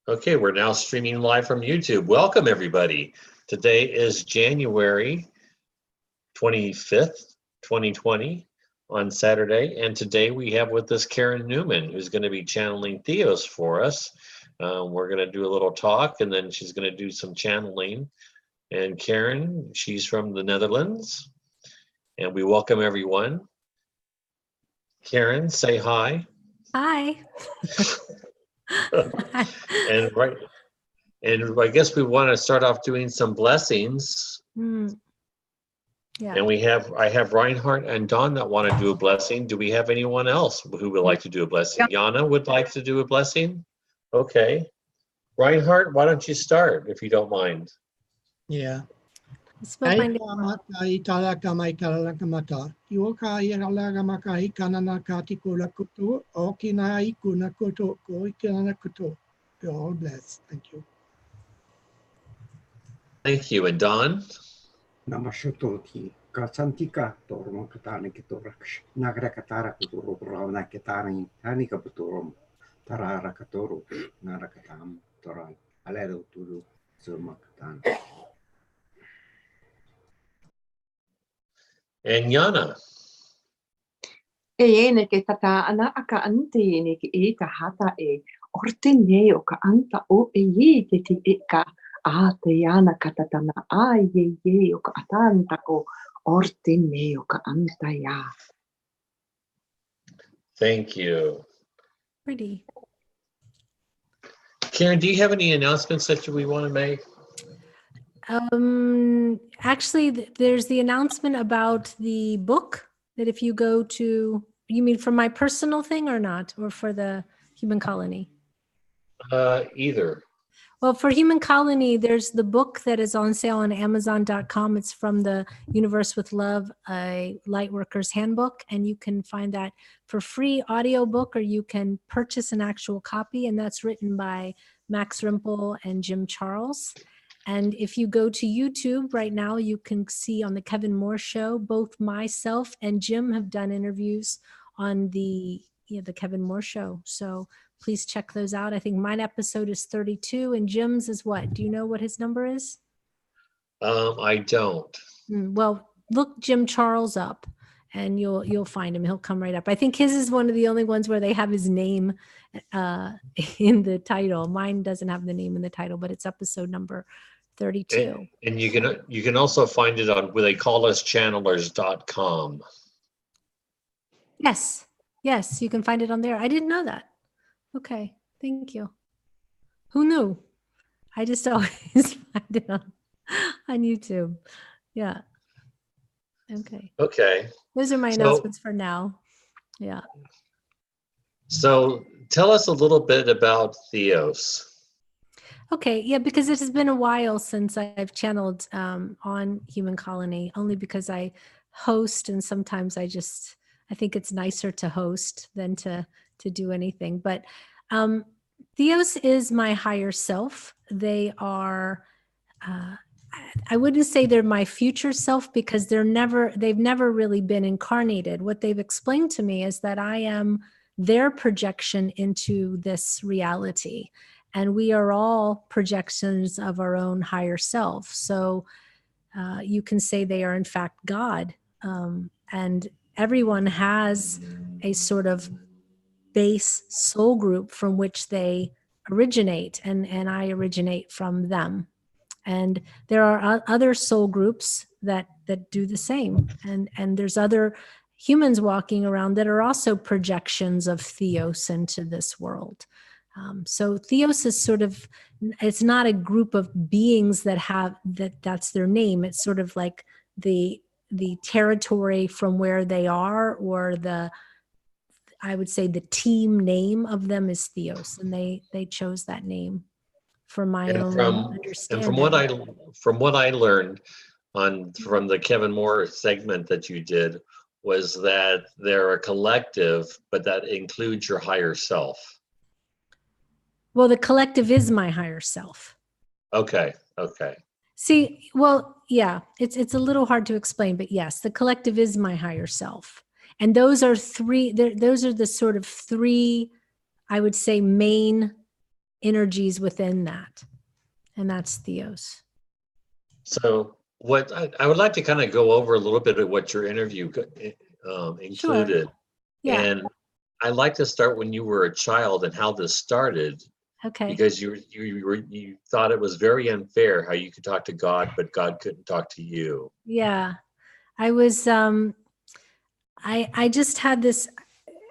Okay, we're now streaming live from YouTube. Welcome, everybody. Today is January 25th, 2020 on Saturday. And today we have with us Karen Neumann, who's going to be channeling Theos for us. We're going to do a little talk, and then she's going to do some channeling. And Karen, she's from the Netherlands. And we welcome everyone. Karen, say hi. Hi. And I guess we want to start off doing some blessings. Yeah. And I have Reinhardt and Dawn that want to do a blessing. Do we have anyone else who would like to do a blessing? Yep. Yana would like to do a blessing. Okay. Reinhardt, why don't you start if you don't mind? Yeah. Spell my name. You're all blessed. Thank you. Thank you. And Dawn? Namashototi, Kasantika, Tormo Katani Kitoraksh, Nagrakatara Kuturu, Brona Katani, Tanika Puturum, Tarara Katoro, Narakatam, Toran, Aledo Turu, Zurmakatan. And Yana? E ke tata ana aka ante ne ke e ka hata e orte ne o ka anta o e ye te ti e ka a te ana katatana a ye o ka atanta ko orte ne o ka anta ya. Thank you. Pretty. Karen, do you have any announcements that we want to make? Actually, there's the announcement about the book that if you go to, you mean for my personal thing or not, or for the Human Colony? Either. Well, for Human Colony, there's the book that is on sale on Amazon.com. It's from the Universe with Love, a Lightworkers handbook, and you can find that for free audiobook, or you can purchase an actual copy, and that's written by Max Rimple and Jim Charles. And if you go to YouTube right now, you can see on the Kevin Moore Show, both myself and Jim have done interviews on the Kevin Moore Show. So please check those out. I think mine episode is 32 and Jim's is what? Do you know what his number is? I don't. Well, look Jim Charles up and you'll find him. He'll come right up. I think his is one of the only ones where they have his name in the title. Mine doesn't have the name in the title, but it's episode number 32. And you can also find it on where they call us channelers.com. Yes, you can find it on there. I didn't know that. Okay, thank you. Who knew? I just always find it on YouTube. Yeah. Okay. Okay. Those are my announcements for now. Yeah. So tell us a little bit about Theos. Okay, yeah, because it has been a while since I've channeled on Human Colony, only because I host and sometimes I think it's nicer to host than to do anything. But Theos is my higher self. They are, I wouldn't say they're my future self because they've never really been incarnated. What they've explained to me is that I am their projection into this reality. And we are all projections of our own higher self. So you can say they are in fact God. And everyone has a sort of base soul group from which they originate. And I originate from them. And there are other soul groups that do the same. And there's other humans walking around that are also projections of Theos into this world. So Theos is sort of, it's not a group of beings that's their name. It's sort of like the territory from where they are, or I would say the team name of them is Theos, and they chose that name for my own understanding. And from what I learned from the Kevin Moore segment that you did was that they're a collective, but that includes your higher self. Well, the collective is my higher self. Okay. See, well, yeah, it's a little hard to explain, but yes, the collective is my higher self. And those are the sort of three, I would say, main energies within that. And that's Theos. So what I would like to kind of go over a little bit of what your interview included. Yeah. And I like to start when you were a child and how this started, Okay. because you thought it was very unfair how you could talk to God, but God couldn't talk to you. Yeah. I was, I just had this,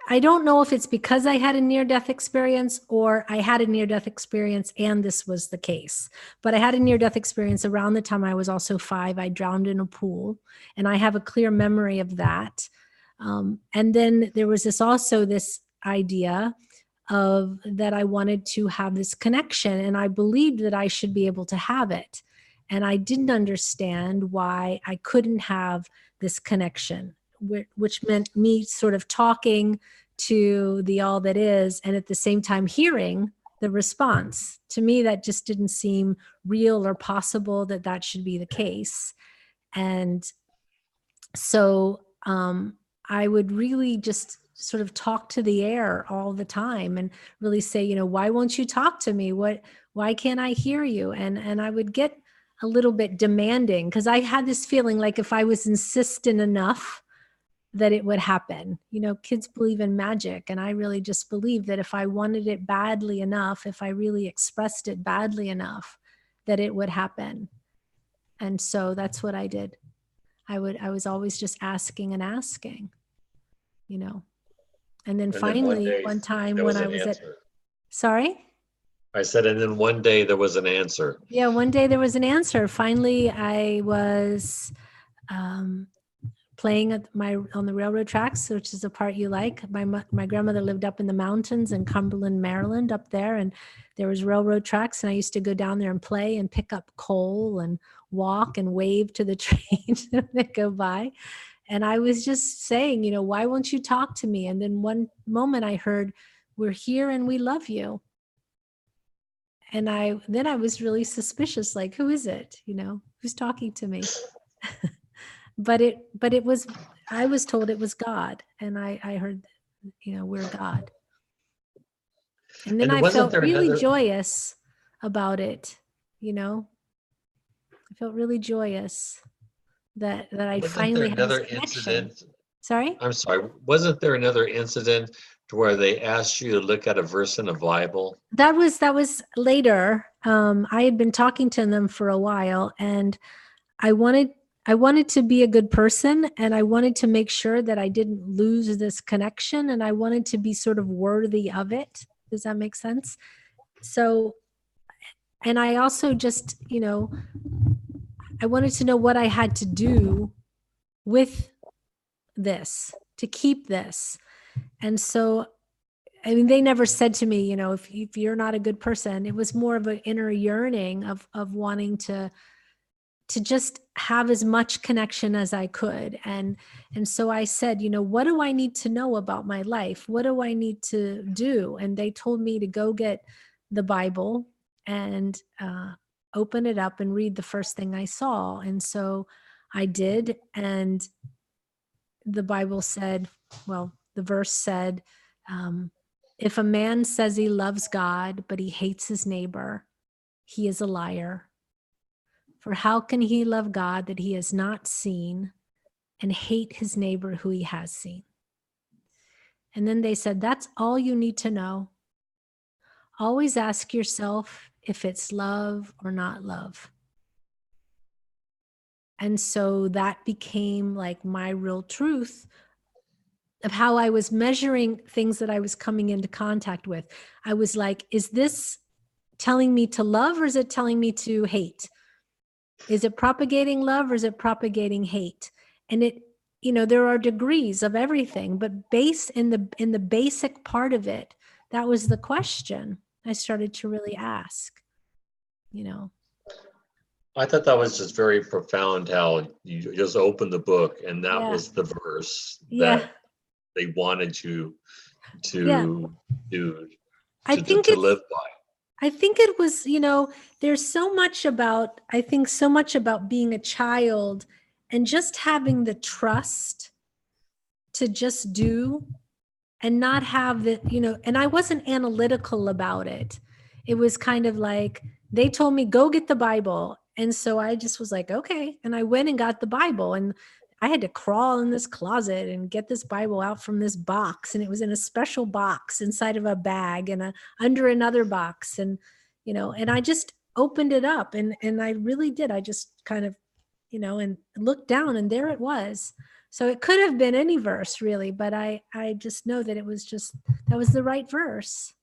I don't know if it's because I had a near-death experience or I had a near-death experience and this was the case. But I had a near-death experience around the time I was also 5. I drowned in a pool, and I have a clear memory of that. And then there was this idea of that I wanted to have this connection, and I believed that I should be able to have it. And I didn't understand why I couldn't have this connection, which meant me sort of talking to the all that is, and at the same time hearing the response. To me, that just didn't seem real or possible that should be the case. And so I would really just sort of talk to the air all the time and really say, why won't you talk to me? Why can't I hear you? And I would get a little bit demanding, because I had this feeling like if I was insistent enough that it would happen. Kids believe in magic, and I really just believed that if I wanted it badly enough, if I really expressed it badly enough, that it would happen. And so that's what I did. I was always just asking and asking, and then finally one time when I was sorry? I said, and then one day there was an answer. Yeah, one day there was an answer. Finally, I was playing on the railroad tracks, which is a part you like. My grandmother lived up in the mountains in Cumberland, Maryland, up there, and there was railroad tracks, and I used to go down there and play and pick up coal and walk and wave to the trains that go by. And I was just saying, why won't you talk to me? And then one moment I heard, "We're here and we love you." And then I was really suspicious, like, who is it? Who's talking to me? But it was, I was told it was God. And I heard, we're God. And then I felt really joyous about it. I felt really joyous that I finally had this connection. Sorry? I'm sorry. Wasn't there another incident to where they asked you to look at a verse in the Bible? That was later. I had been talking to them for a while, and I wanted to be a good person, and I wanted to make sure that I didn't lose this connection, and I wanted to be sort of worthy of it. Does that make sense? So, and I also just, I wanted to know what I had to do with this to keep this. And so, they never said to me, if you're not a good person. It was more of an inner yearning of wanting to just have as much connection as I could. And so I said, what do I need to know about my life? What do I need to do? And they told me to go get the Bible and open it up and read the first thing I saw. And so I did. And the Bible said, the verse said, if a man says he loves God, but he hates his neighbor, he is a liar. For how can he love God that he has not seen and hate his neighbor who he has seen? And then they said, that's all you need to know. Always ask yourself if it's love or not love. And so that became like my real truth of how I was measuring things that I was coming into contact with. I was like, is this telling me to love, or is it telling me to hate? Is it propagating love, or is it propagating hate? And it, there are degrees of everything, but based in the basic part of it, that was the question I started to really ask, I thought that was just very profound how you just opened the book and that was the verse that they wanted you to live by. I think it was, there's so much about being a child and just having the trust to just do and not have the, and I wasn't analytical about it. it was kind of like they told me, go get the Bible. And so I just was like, okay. And I went and got the Bible, and I had to crawl in this closet and get this Bible out from this box. And it was in a special box inside of a bag and under another box. And, and I just opened it up, and I really did. I just kind of, and looked down, and there it was. So it could have been any verse really, but I just know that it was that was the right verse.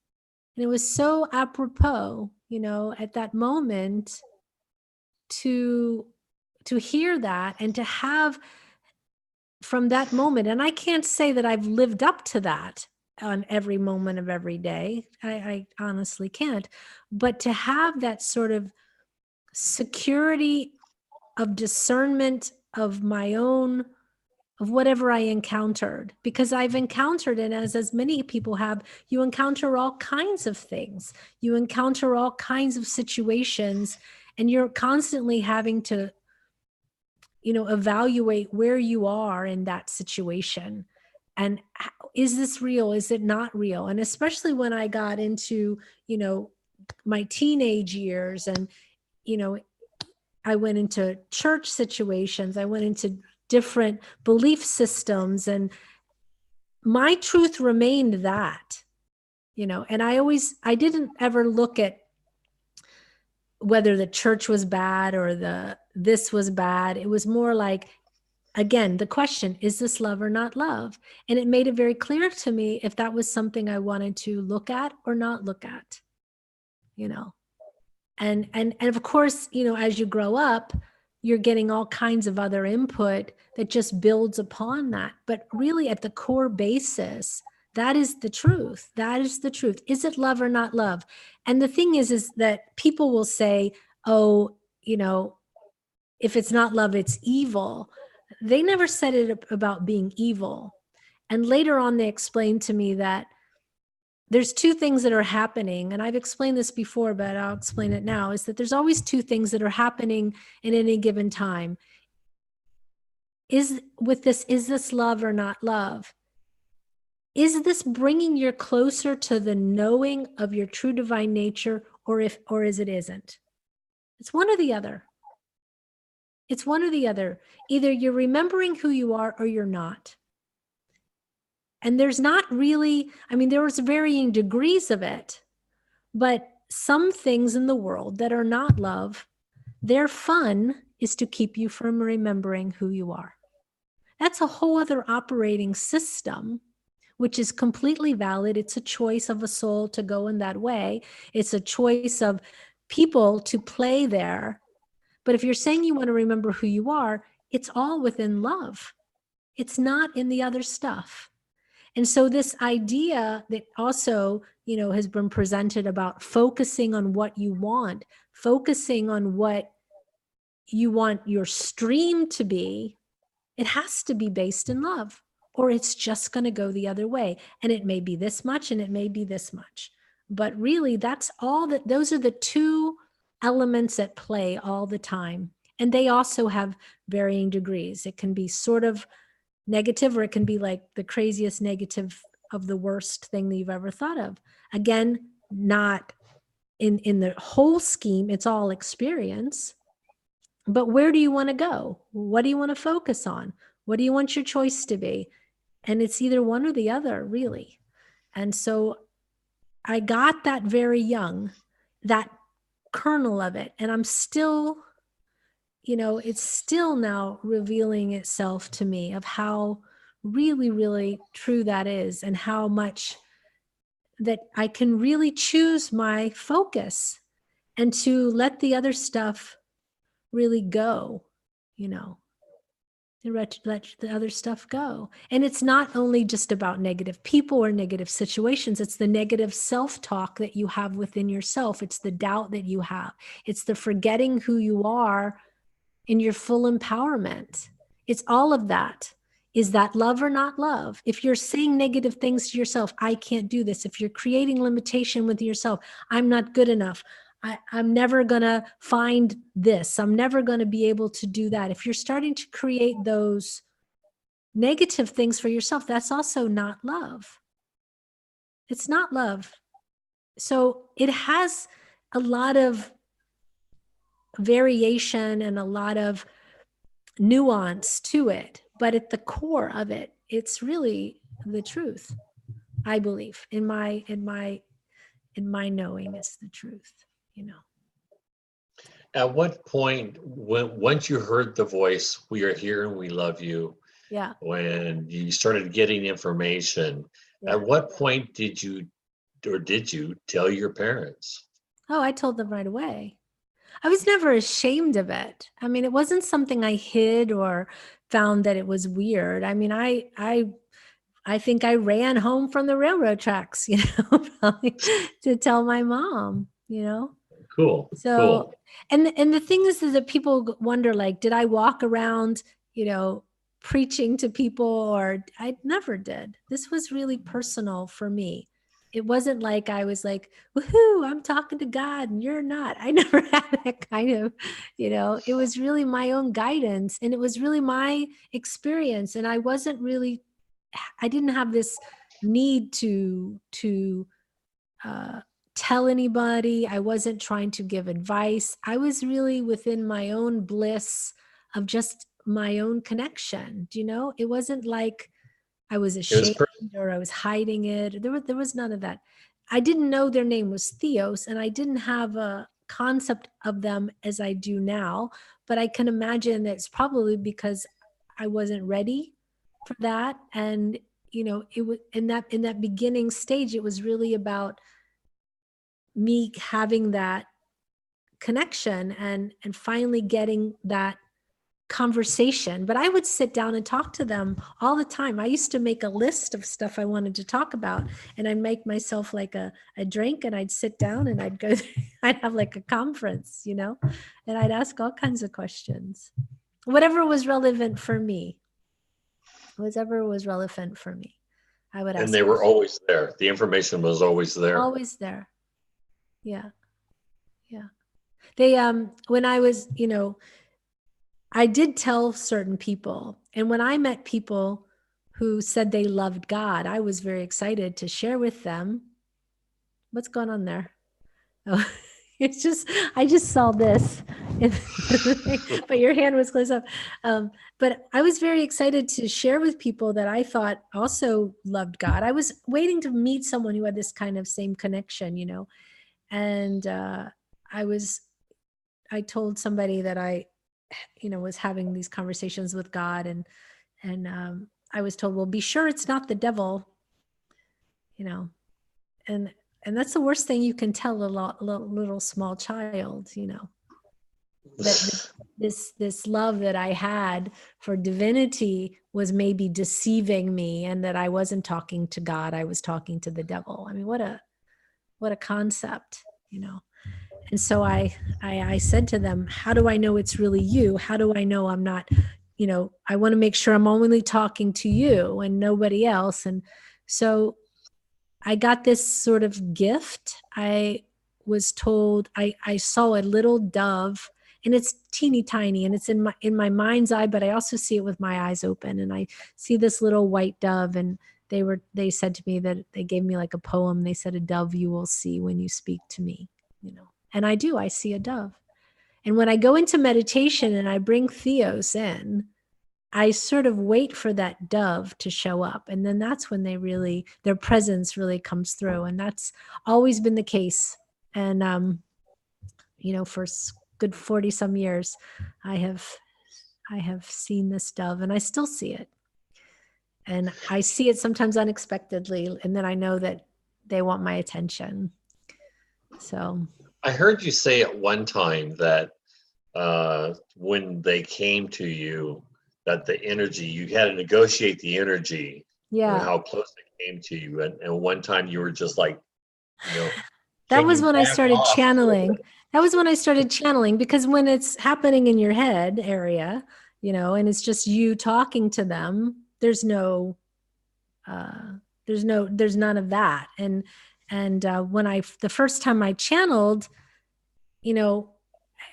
And it was so apropos, at that moment to hear that and to have from that moment. And I can't say that I've lived up to that on every moment of every day. I honestly can't. But to have that sort of security of discernment of my own, of whatever I encountered, because I've encountered, and as many people have, you encounter all kinds of things. You encounter all kinds of situations, and you're constantly having to, evaluate where you are in that situation. And is this real? Is it not real? And especially when I got into, my teenage years, and, I went into church situations, I went into different belief systems, and my truth remained that, and I didn't ever look at whether the church was bad or this was bad. It was more like, again, the question, is this love or not love? And it made it very clear to me if that was something I wanted to look at or not look at, and of course, as you grow up, you're getting all kinds of other input that just builds upon that. But really at the core basis, that is the truth. That is the truth. Is it love or not love? And the thing is that people will say, oh, if it's not love, it's evil. They never said it about being evil. And later on, they explained to me that there's two things that are happening. And I've explained this before, but I'll explain it now, is that there's always two things that are happening in any given time. Is this love or not love? Is this bringing you closer to the knowing of your true divine nature, or is it isn't? It's one or the other. It's one or the other. Either you're remembering who you are or you're not. And there's not really, there was varying degrees of it, but some things in the world that are not love, their fun is to keep you from remembering who you are. That's a whole other operating system, which is completely valid. It's a choice of a soul to go in that way. It's a choice of people to play there. But if you're saying you want to remember who you are, it's all within love. It's not in the other stuff. And so this idea that also, has been presented about focusing on what you want, focusing on what you want your stream to be, it has to be based in love, or it's just going to go the other way. And it may be this much and it may be this much. But really, those are the two elements at play all the time. And they also have varying degrees. It can be sort of negative, or it can be like the craziest negative of the worst thing that you've ever thought of. Again, not in the whole scheme, it's all experience. But where do you want to go? What do you want to focus on? What do you want your choice to be? And it's either one or the other, really. And so I got that very young, that kernel of it. And I'm still, it's still now revealing itself to me of how really, really true that is, and how much that I can really choose my focus and to let the other stuff really go, to let the other stuff go. And it's not only just about negative people or negative situations. It's the negative self-talk that you have within yourself. It's the doubt that you have. It's the forgetting who you are in your full empowerment. It's all of that. Is that love or not love? If you're saying negative things to yourself, I can't do this. If you're creating limitation with yourself, I'm not good enough. I'm never going to find this. I'm never going to be able to do that. If you're starting to create those negative things for yourself, that's also not love. It's not love. so it has a lot of variation and a lot of nuance to it, but at the core of it, it's really the truth. I believe in my knowing, it's the truth, you know. At what point, once you heard the voice, "We are here and we love you," Yeah. when you started getting information, Yeah. at what point did you tell your parents? Oh, I told them right away. I was never ashamed of it. I mean, it wasn't something I hid or found that it was weird. I mean, I think I ran home from the railroad tracks, you know, probably to tell my mom, you know. Cool. So, Cool. and the thing is that people wonder, like, did I walk around, you know, preaching to people? Or I never did. This was really personal for me. It wasn't like I was like, woohoo, I'm talking to God and you're not. I never had that kind of, you know, it was really my own guidance and it was really my experience. And I didn't have this need to tell anybody. I wasn't trying to give advice. I was really within my own bliss of just my own connection. Do you know? It wasn't like I was ashamed or I was hiding it. There was none of that. I didn't know their name was Theos, and I didn't have a concept of them as I do now. But I can imagine that it's probably because I wasn't ready for that. And you know, it was in that beginning stage. It was really about me having that connection and finally getting that conversation. But I would sit down and talk to them all the time. I used to make a list of stuff I wanted to talk about, and I'd make myself like a drink, and I'd sit down and I'd go I'd have like a conference, you know, and I'd ask all kinds of questions, whatever was relevant for me. Whatever was relevant for me, I would ask. And they were always there. The information was always there. Always there. Yeah. Yeah. They, when I was, you know, I did tell certain people, and when I met people who said they loved God, I was very excited to share with them. What's going on there? Oh, it's just, I just saw this, but your hand was close up. But I was very excited to share with people that I thought also loved God. I was waiting to meet someone who had this kind of same connection, you know, and I told somebody that I, you know, was having these conversations with God, and I was told, well, be sure it's not the devil, you know, and that's the worst thing you can tell a little small child, you know, that this love that I had for divinity was maybe deceiving me, and that I wasn't talking to God, I was talking to the devil. I mean, what a concept, you know. And so I said to them, how do I know it's really you? How do I know I'm not, you know, I want to make sure I'm only talking to you and nobody else. And so I got this sort of gift. I was told, I saw a little dove, and it's teeny tiny, and it's in my mind's eye, but I also see it with my eyes open. And I see this little white dove, and they said to me that they gave me like a poem. They said, a dove you will see when you speak to me, you know. And I do, I see a dove. And when I go into meditation and I bring Theos in, I sort of wait for that dove to show up. And then that's when their presence really comes through. And that's always been the case. And, you know, for good 40 some years, I have seen this dove, and I still see it. And I see it sometimes unexpectedly. And then I know that they want my attention. So I heard you say at one time that when they came to you, that the energy, you had to negotiate the energy, yeah, and how close they came to you. And one time you were just like, you know, that was when I started channeling. That was when I started channeling, because when it's happening in your head area, you know, and it's just you talking to them, there's none of that. And when the first time I channeled, you know,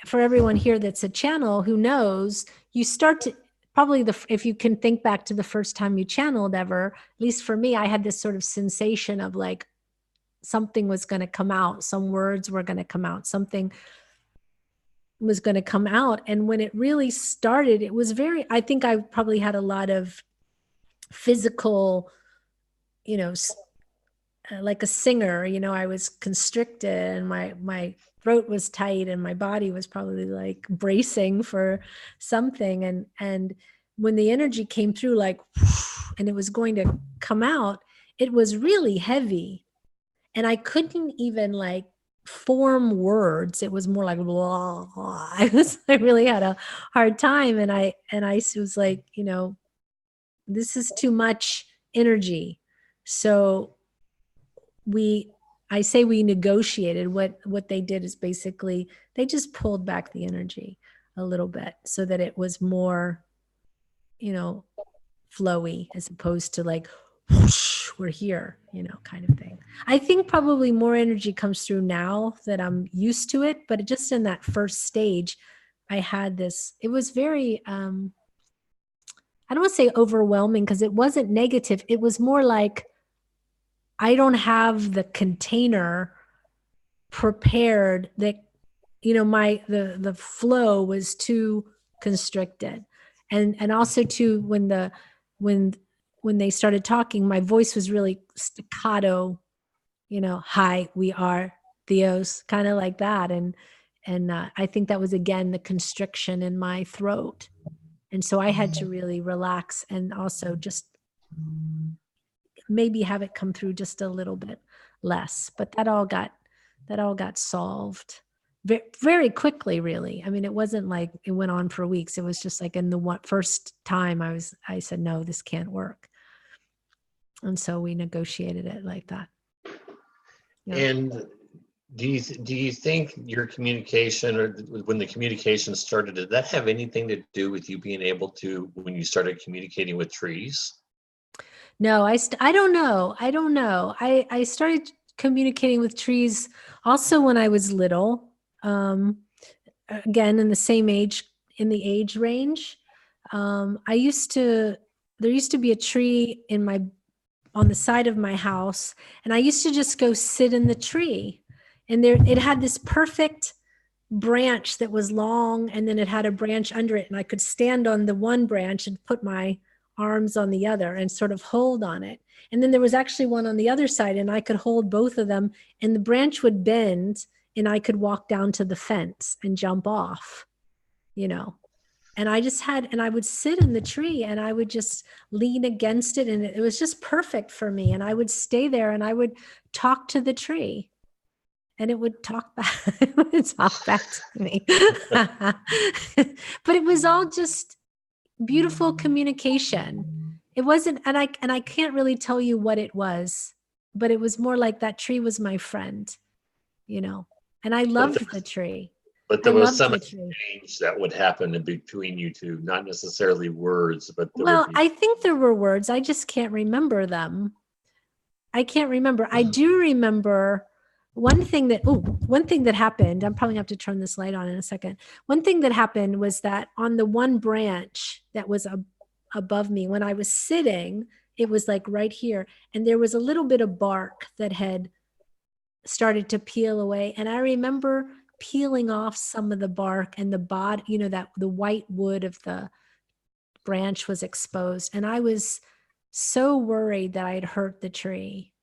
for everyone here that's a channel who knows, you start to probably if you can think back to the first time you channeled ever, at least for me, I had this sort of sensation of like, something was going to come out. Some words were going to come out. Something was going to come out. And when it really started, it was I think I probably had a lot of physical, like a singer, I was constricted and my throat was tight and my body was probably like bracing for something. And when the energy came through, like, and it was going to come out, it was really heavy. And I couldn't even like form words. It was more like blah, blah. I really had a hard time. And I was like, this is too much energy. So I say we negotiated. What they did is basically they just pulled back the energy a little bit so that it was more, flowy, as opposed to like, whoosh, we're here, kind of thing. I think probably more energy comes through now that I'm used to it, but just in that first stage, I had this, it was very, I don't want to say overwhelming because it wasn't negative. It was more like, I don't have the container prepared that, the flow was too constricted. And also too, when they started talking, my voice was really staccato, hi, we are Theos, kind of like that. And I think that was, again, the constriction in my throat. And so I had to really relax and also just maybe have it come through just a little bit less, but that all got solved very quickly, really. I mean, it wasn't like it went on for weeks. It was just like in the first time I said, no, this can't work. And so we negotiated it like that. Yeah. And do you think your communication, or when the communication started, did that have anything to do with you being able to, when you started communicating with trees? No, I don't know. I started communicating with trees also when I was little. Again, in the age range. There used to be a tree on the side of my house, and I used to just go sit in the tree. And it had this perfect branch that was long, and then it had a branch under it, and I could stand on the one branch and put my arms on the other and sort of hold on it. And then there was actually one on the other side, and I could hold both of them, and the branch would bend and I could walk down to the fence and jump off, and I would sit in the tree and I would just lean against it. And it was just perfect for me. And I would stay there and I would talk to the tree and it would talk back, to me. But it was all just beautiful communication. It wasn't, and I can't really tell you what it was, but it was more like that tree was my friend, and I loved the tree. But there was some exchange that would happen in between you two, not necessarily words, but I think there were words. I just can't remember them. I can't remember. I do remember one thing that happened. I'm probably gonna have to turn this light on in a second. One thing that happened was that on the one branch that was above me, when I was sitting, it was like right here, and there was a little bit of bark that had started to peel away. And I remember peeling off some of the bark, and the body, that the white wood of the branch was exposed. And I was so worried that I'd hurt the tree.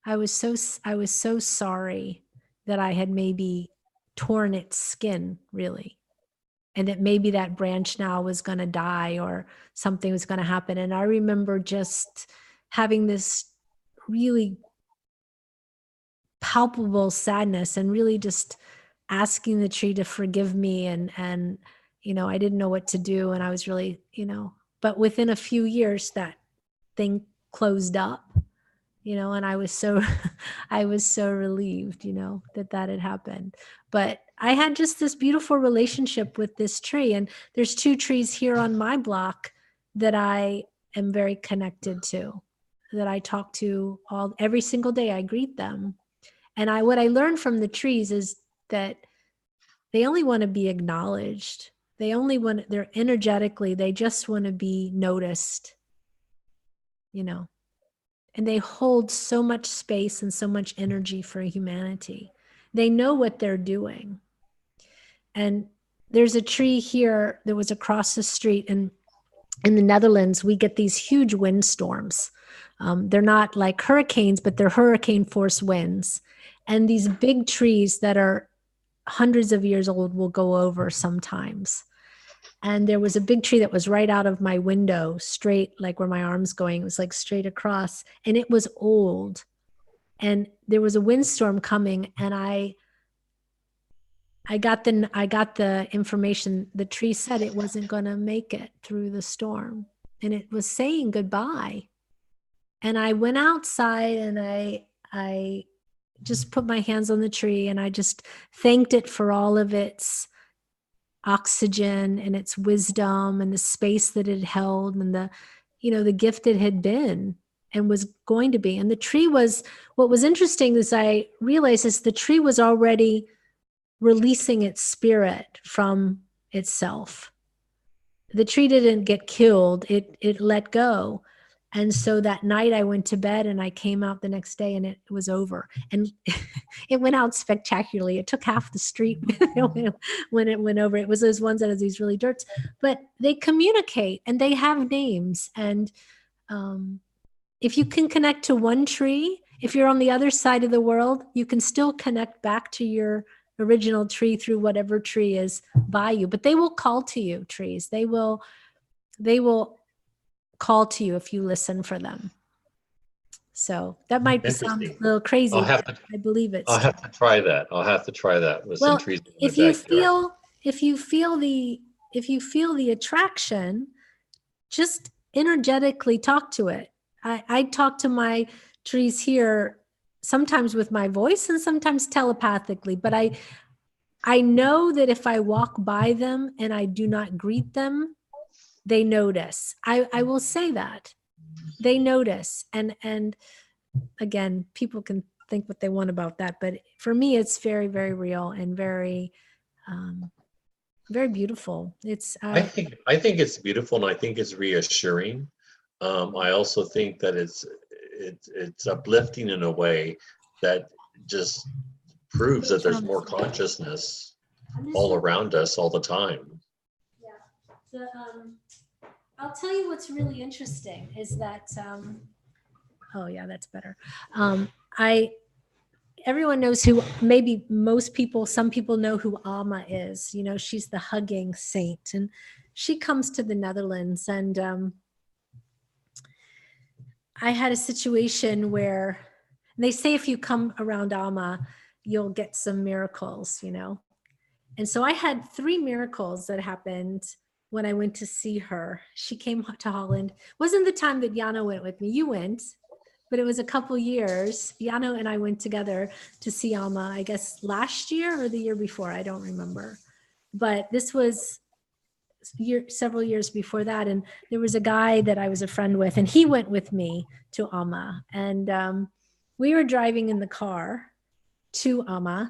I was so sorry that I had maybe torn its skin, really. And that maybe that branch now was going to die or something was going to happen. And I remember just having this really palpable sadness and really just asking the tree to forgive me. And I didn't know what to do. And I was really, but within a few years that thing closed up, and I was so relieved, that had happened. But I had just this beautiful relationship with this tree. And there's 2 trees here on my block that I am very connected to, that I talk to every single day. I greet them. And what I learned from the trees is that they only want to be acknowledged. They're energetically, they just want to be noticed, and they hold so much space and so much energy for humanity. They know what they're doing. And there's a tree here that was across the street, and in the Netherlands, we get these huge windstorms. They're not like hurricanes, but they're hurricane force winds. And these big trees that are hundreds of years old will go over sometimes. And there was a big tree that was right out of my window, straight, like where my arm's going. It was like straight across, and it was old. And there was a windstorm coming, and I got the information. The tree said it wasn't going to make it through the storm, and it was saying goodbye. And I went outside, and I just put my hands on the tree, and I just thanked it for all of its oxygen and its wisdom and the space that it held, and the gift it had been and was going to be. And the tree was, what was interesting is I realized is the tree was already releasing its spirit from itself. The tree didn't get killed, it let go. And so that night I went to bed, and I came out the next day, and it was over. And it went out spectacularly. It took half the street when it went over. It was those ones that have these really dirts, but they communicate and they have names. And if you can connect to one tree, if you're on the other side of the world, you can still connect back to your original tree through whatever tree is by you. But they will call to you, trees. They will call to you if you listen for them. So that might sound a little crazy. But I believe it's. I'll have to try that. I'll have to try that with some trees. If you feel the attraction, just energetically talk to it. I talk to my trees here sometimes with my voice and sometimes telepathically, but I know that if I walk by them and I do not greet them, they notice. I will say that they notice. And again, people can think what they want about that, but for me, it's very, very real and very, very beautiful. It's, I think it's beautiful, and I think it's reassuring. I also think that it's uplifting in a way that just proves that there's more consciousness all around us all the time. Yeah. I'll tell you what's really interesting is that, oh yeah, that's better. Everyone knows who, maybe most people, some people know who 𝗲𝗲 is. You know, she's the hugging saint, and she comes to the Netherlands. And I had a situation where they say if you come around 𝗲𝗲, you'll get some miracles, you know. And so I had 3 miracles that happened when I went to see her. She came to Holland. Wasn't the time that Jano went with me. You went, but it was a couple years. Jano and I went together to see 𝗲𝗲, I guess last year or the year before. I don't remember. But this was several years before that. And there was a guy that I was a friend with, and he went with me to 𝗲𝗲. And we were driving in the car to 𝗲𝗲,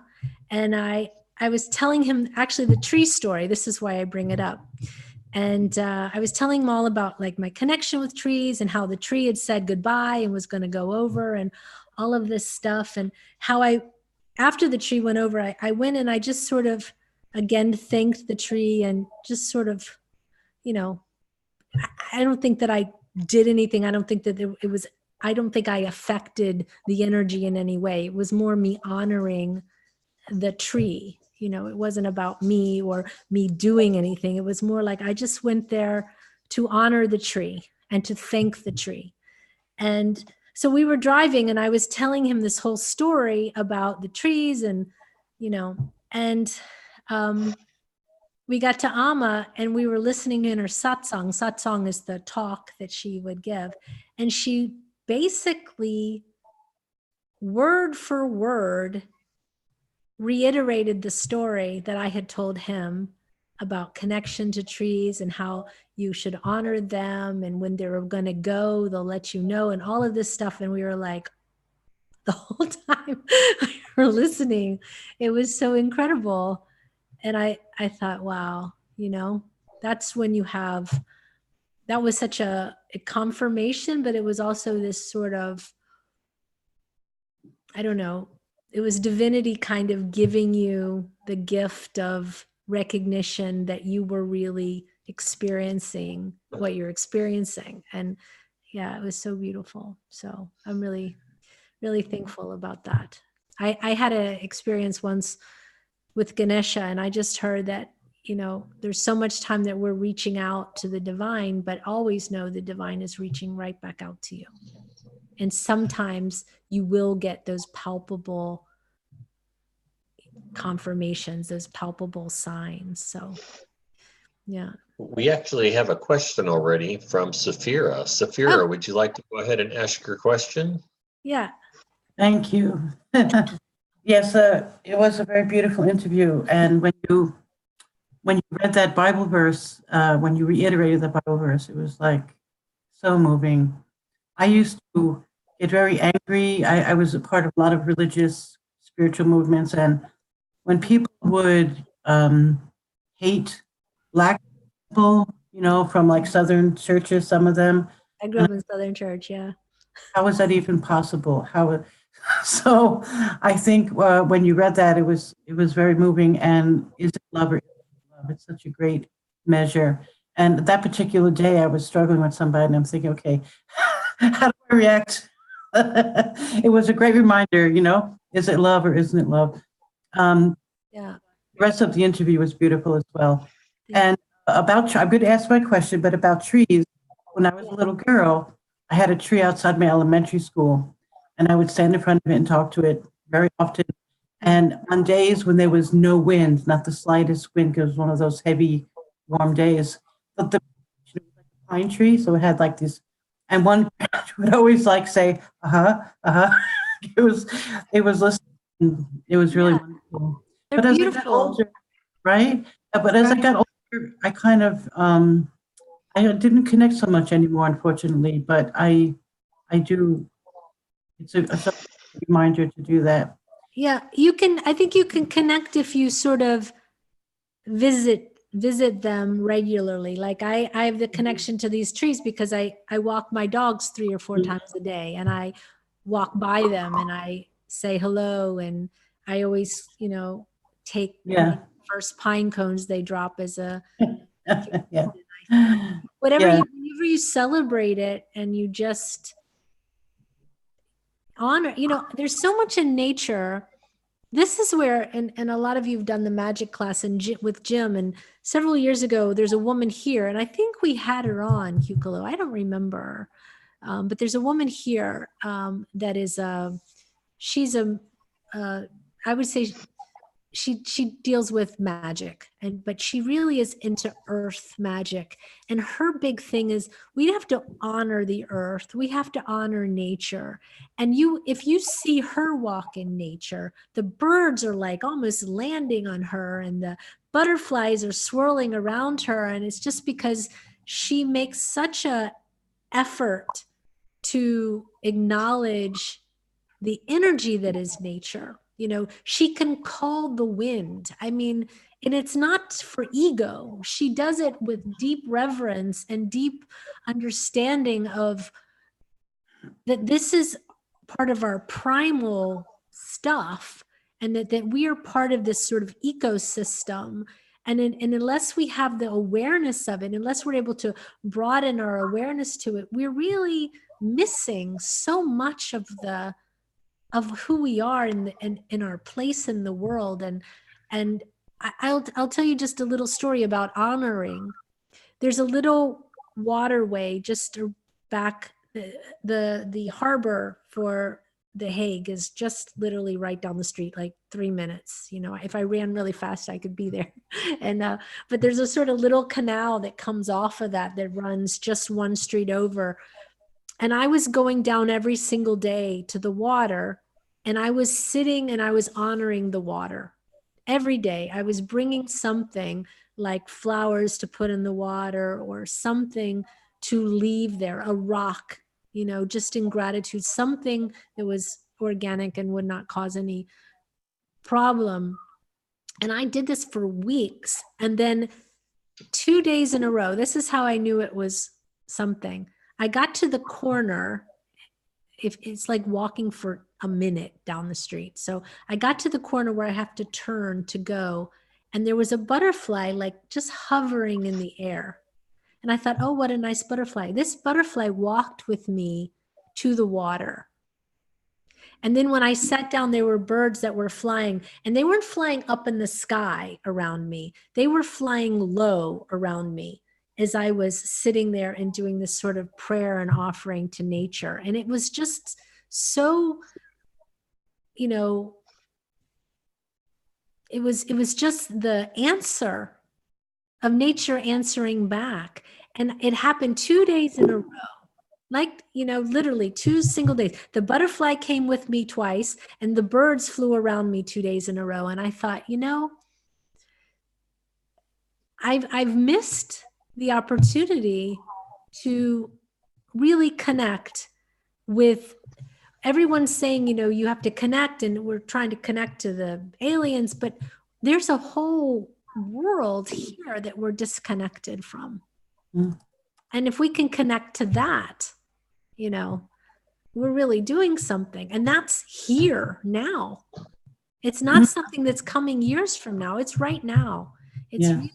and I was telling him actually the tree story. This is why I bring it up. And I was telling him all about like my connection with trees and how the tree had said goodbye and was going to go over and all of this stuff. And how after the tree went over, I went and I just sort of, again, thanked the tree and just sort of, you know, I don't think that I did anything. I don't think that I don't think I affected the energy in any way. It was more me honoring the tree. You know, it wasn't about me or me doing anything. It was more like I just went there to honor the tree and to thank the tree. And so we were driving, and I was telling him this whole story about the trees, and, you know, and we got to 𝗲𝗲, and we were listening in her satsang. Satsang is the talk that she would give. And she basically, word for word, reiterated the story that I had told him about connection to trees and how you should honor them, and when they're going to go, they'll let you know, and all of this stuff. And we were like, the whole time we were listening, it was so incredible. And I thought, wow, you know, that's when you have, that was such a confirmation, but it was also this sort of I don't know, it was divinity kind of giving you the gift of recognition that you were really experiencing what you're experiencing. And yeah, it was so beautiful. So I'm really, really thankful about that. I had an experience once with Ganesha, and I just heard that, you know, there's so much time that we're reaching out to the divine, but always know the divine is reaching right back out to you. And sometimes you will get those palpable confirmations, those palpable signs. So, yeah. We actually have a question already from Saphira. Saphira, would you like to go ahead and ask your question? Yeah. Thank you. Yes, it was a very beautiful interview. And when you read that Bible verse, when you reiterated the Bible verse, it was like so moving. I used to get very angry. I was a part of a lot of religious, spiritual movements. And when people would hate Black people, you know, from like Southern churches, some of them. I grew up in Southern Church, yeah. How was that even possible? So I think when you read that, it was very moving. And is it love or is it love? It's such a great measure. And that particular day, I was struggling with somebody, and I'm thinking, okay, how do I react? It was a great reminder, you know, is it love or isn't it love? Yeah. The rest of the interview was beautiful as well. And I'm going to ask my question, but about trees. When I was a little girl, I had a tree outside my elementary school, and I would stand in front of it and talk to it very often. And on days when there was no wind, not the slightest wind, because it was one of those heavy, warm days, but the pine tree, so it had like this, and one would always like say, it was listening. It was really wonderful. They're but beautiful. As I got older, right? But as I got older, I kind of I didn't connect so much anymore, unfortunately. But I do. It's a reminder to do that. Yeah, you can. I think you can connect if you sort of visit them regularly. Like I have the connection to these trees because I walk my dogs 3 or 4 times a day, and I walk by them and I say hello, and I always, you know, take the first pine cones they drop as a whenever you celebrate it and you just honor, you know, there's so much in nature. This is where, and a lot of you have done the magic class with Jim, and several years ago, there's a woman here, and I think we had her on, Hucolo, I don't remember, but there's a woman here that is, she's I would say she deals with magic, but she really is into earth magic. And her big thing is we have to honor the earth. We have to honor nature. And if you see her walk in nature, the birds are like almost landing on her, and the butterflies are swirling around her. And it's just because she makes such a effort to acknowledge the energy that is nature. You know, she can call the wind. I mean, and it's not for ego. She does it with deep reverence and deep understanding of that this is part of our primal stuff, and that we are part of this sort of ecosystem. And unless we have the awareness of it, unless we're able to broaden our awareness to it, we're really missing so much of who we are in our place in the world. And I'll tell you just a little story about honoring. There's a little waterway just back, the harbor for The Hague is just literally right down the street, like 3 minutes. You know, if I ran really fast, I could be there. And but there's a sort of little canal that comes off of that runs just one street over. And I was going down every single day to the water, and I was sitting and I was honoring the water. Every day I was bringing something like flowers to put in the water, or something to leave there, a rock, you know, just in gratitude, something that was organic and would not cause any problem. And I did this for weeks. And then 2 days in a row, this is how I knew it was something. I got to the corner. If it's like walking for a minute down the street. So I got to the corner where I have to turn to go, and there was a butterfly like just hovering in the air. And I thought, oh, what a nice butterfly. This butterfly walked with me to the water. And then when I sat down, there were birds that were flying, and they weren't flying up in the sky around me. They were flying low around me as I was sitting there and doing this sort of prayer and offering to nature. And it was just so, you know, it was just the answer of nature answering back. And it happened 2 days in a row. Like, you know, literally 2 single days. The butterfly came with me twice, and the birds flew around me 2 days in a row. And I thought, you know, I've missed the opportunity to really connect with everyone saying, you know, you have to connect, and we're trying to connect to the aliens, but there's a whole world here that we're disconnected from. Mm. And if we can connect to that, you know, we're really doing something. And that's here now. It's not something that's coming years from now. It's right now. It's really,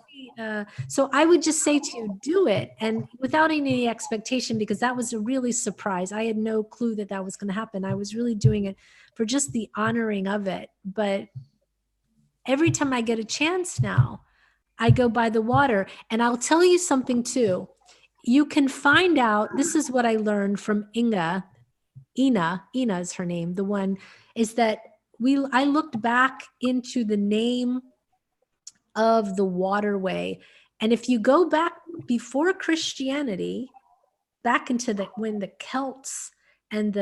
so I would just say to you, do it. And without any expectation, because that was a really surprise. I had no clue that that was going to happen. I was really doing it for just the honoring of it. But every time I get a chance now, I go by the water. And I'll tell you something too. You can find out, this is what I learned from Ina is her name. The one is that I looked back into the name of the waterway. And if you go back before Christianity, back into when the Celts and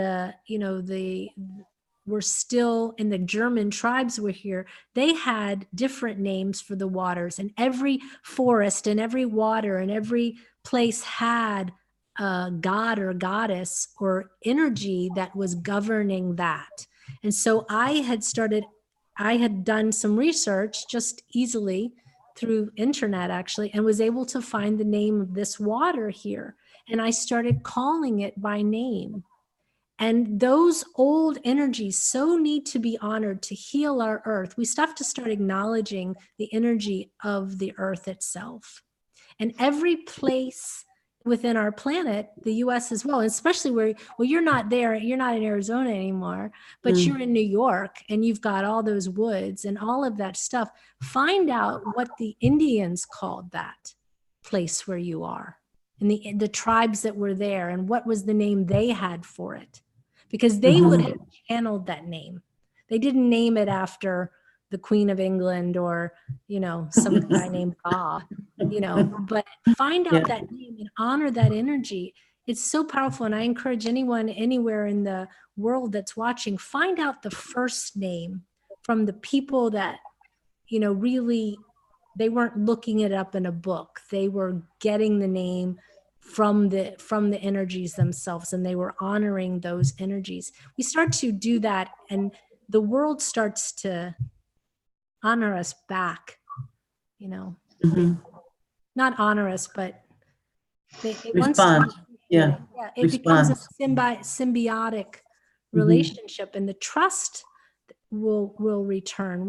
were still, and the German tribes were here, they had different names for the waters, and every forest and every water and every place had a god or goddess or energy that was governing that. And so I had done some research just easily through internet actually, and was able to find the name of this water here. And I started calling it by name. And those old energies so need to be honored to heal our earth. We have to start acknowledging the energy of the earth itself. And every place within our planet, the US as well, especially where, well, you're not there, you're not in Arizona anymore, but you're in New York, and you've got all those woods and all of that stuff. Find out what the Indians called that place where you are, and the tribes that were there, and what was the name they had for it, because they would have channeled that name. They didn't name it after the Queen of England or, you know, some guy named Bob, you know, but find out that name and honor that energy. It's so powerful. And I encourage anyone anywhere in the world that's watching, find out the first name from the people that, you know, really, they weren't looking it up in a book. They were getting the name from the energies themselves, and they were honoring those energies. We start to do that, and the world starts to honor us back, you know, not honor us, but it Respond. it becomes a symbiotic relationship, and the trust will return.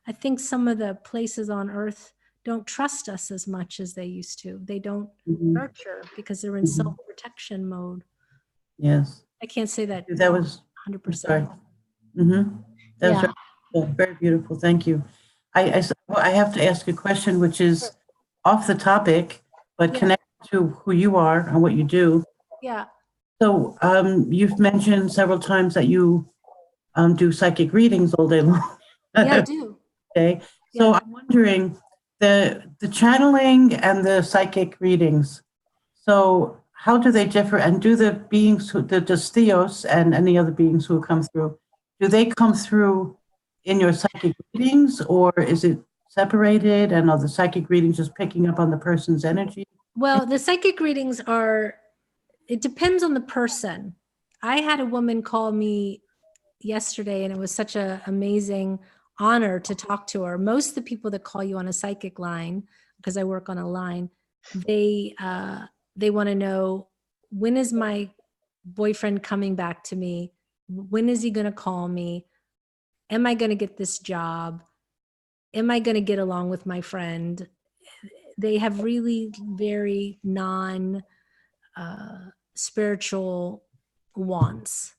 I think some of the places on earth don't trust us as much as they used to. They don't nurture because they're in self-protection mode. Yes. I can't say that. That was 100%. That's very beautiful. Thank you. I have to ask a question, which is off the topic, but connected to who you are and what you do. Yeah. So you've mentioned several times that you do psychic readings all day long. Yeah, I do. Okay. So I'm wondering, the channeling and the psychic readings, so how do they differ? And do the beings, does Theos and any other beings who come through, do they come through in your psychic readings, or is it separated, and are the psychic readings just picking up on the person's energy? Well, the psychic readings it depends on the person. I had a woman call me yesterday, and it was such an amazing honor to talk to her. Most of the people that call you on a psychic line, because I work on a line, they want to know, when is my boyfriend coming back to me? When is he going to call me? Am I going to get this job? Am I going to get along with my friend? They have really very spiritual wants.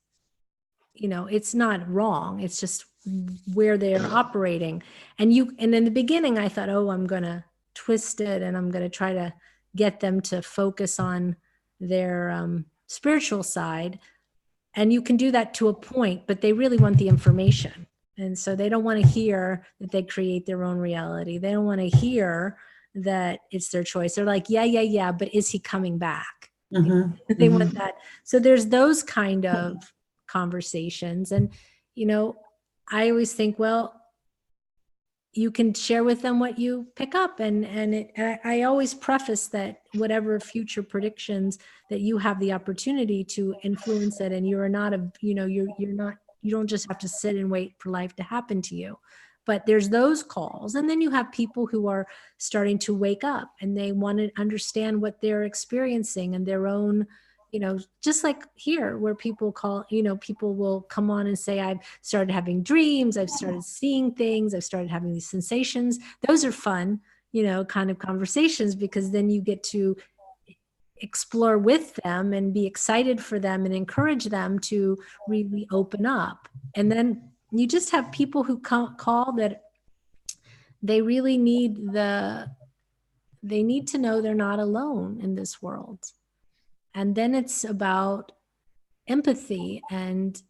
You know, it's not wrong. It's just where they're operating. And in the beginning, I thought, oh, I'm going to twist it and I'm going to try to get them to focus on their spiritual side. And you can do that to a point, but they really want the information. And so they don't want to hear that they create their own reality. They don't want to hear that it's their choice. They're like, yeah, but is he coming back? They want that. So there's those kind of conversations. And, you know, I always think, well, you can share with them what you pick up. And I always preface that whatever future predictions that you have the opportunity to influence it. And you're not you don't just have to sit and wait for life to happen to you. But there's those calls. And then you have people who are starting to wake up and they want to understand what they're experiencing and their own, you know, just like here where people will come on and say, I've started having dreams, I've started seeing things, I've started having these sensations. Those are fun, you know, kind of conversations, because then you get to explore with them and be excited for them and encourage them to really open up. And then you just have people who call that they really need to know they're not alone in this world. And then it's about empathy and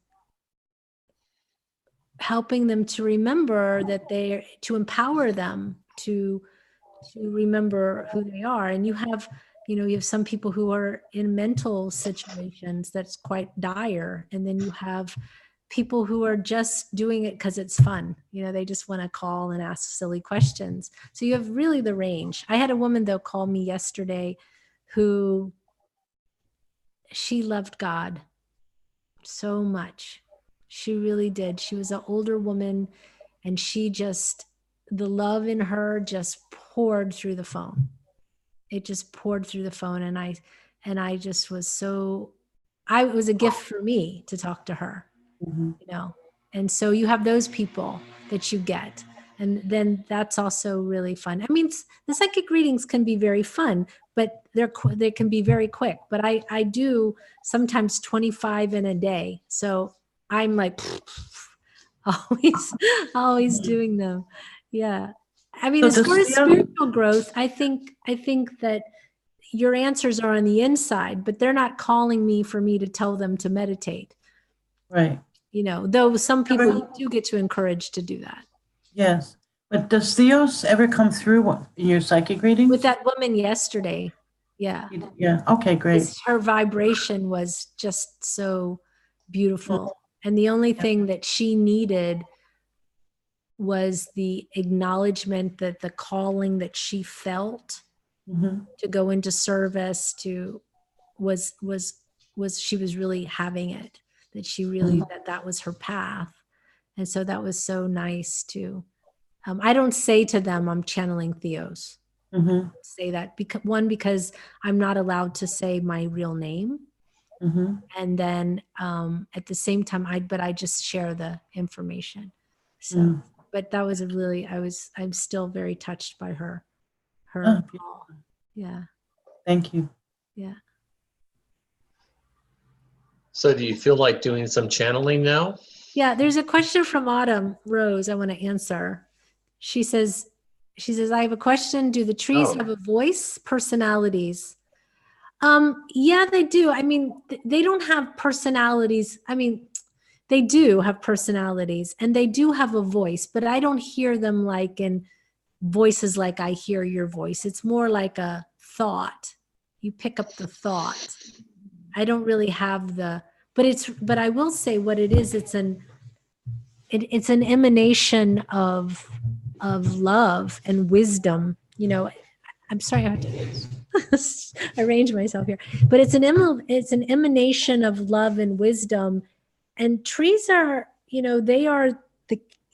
helping them to remember that to empower them to remember who they are. And you have some people who are in mental situations that's quite dire. And then you have people who are just doing it because it's fun. You know, they just want to call and ask silly questions. So you have really the range. I had a woman, though, call me yesterday who she loved God so much. She really did. She was an older woman, and the love in her just poured through the phone. It just poured through the phone. And I just was it was a gift for me to talk to her, you know? And so you have those people that you get. And then that's also really fun. I mean, the psychic readings can be very fun, but they can be very quick. But I do sometimes 25 in a day. So I'm like always doing them. Yeah. I mean, as far as spiritual growth, I think that your answers are on the inside, but they're not calling me for me to tell them to meditate. Right. You know, though some people you do get to encourage to do that. Yes. But does Theos ever come through in your psychic readings? With that woman yesterday. Yeah. Yeah. Okay, great. Her vibration was just so beautiful. And the only thing that she needed was the acknowledgement that the calling that she felt to go into service was she was really having it, that she really, that was her path. And so that was so nice to, I don't say to them, I'm channeling Theos. Say that because I'm not allowed to say my real name. And then at the same time, I just share the information. So, but that was I'm still very touched by her call. Yeah. Thank you. Yeah. So do you feel like doing some channeling now? Yeah. There's a question from Autumn Rose I want to answer. She says, I have a question. Do the trees have a voice, personalities? Yeah, they do. I mean, they don't have personalities. I mean, they do have personalities and they do have a voice, but I don't hear them like in voices like I hear your voice. It's more like a thought. You pick up the thought. I don't really have but I will say what it is. It's an emanation of love and wisdom. You know, I'm sorry, I have to arrange myself here, but it's an emanation of love and wisdom. And trees are, they are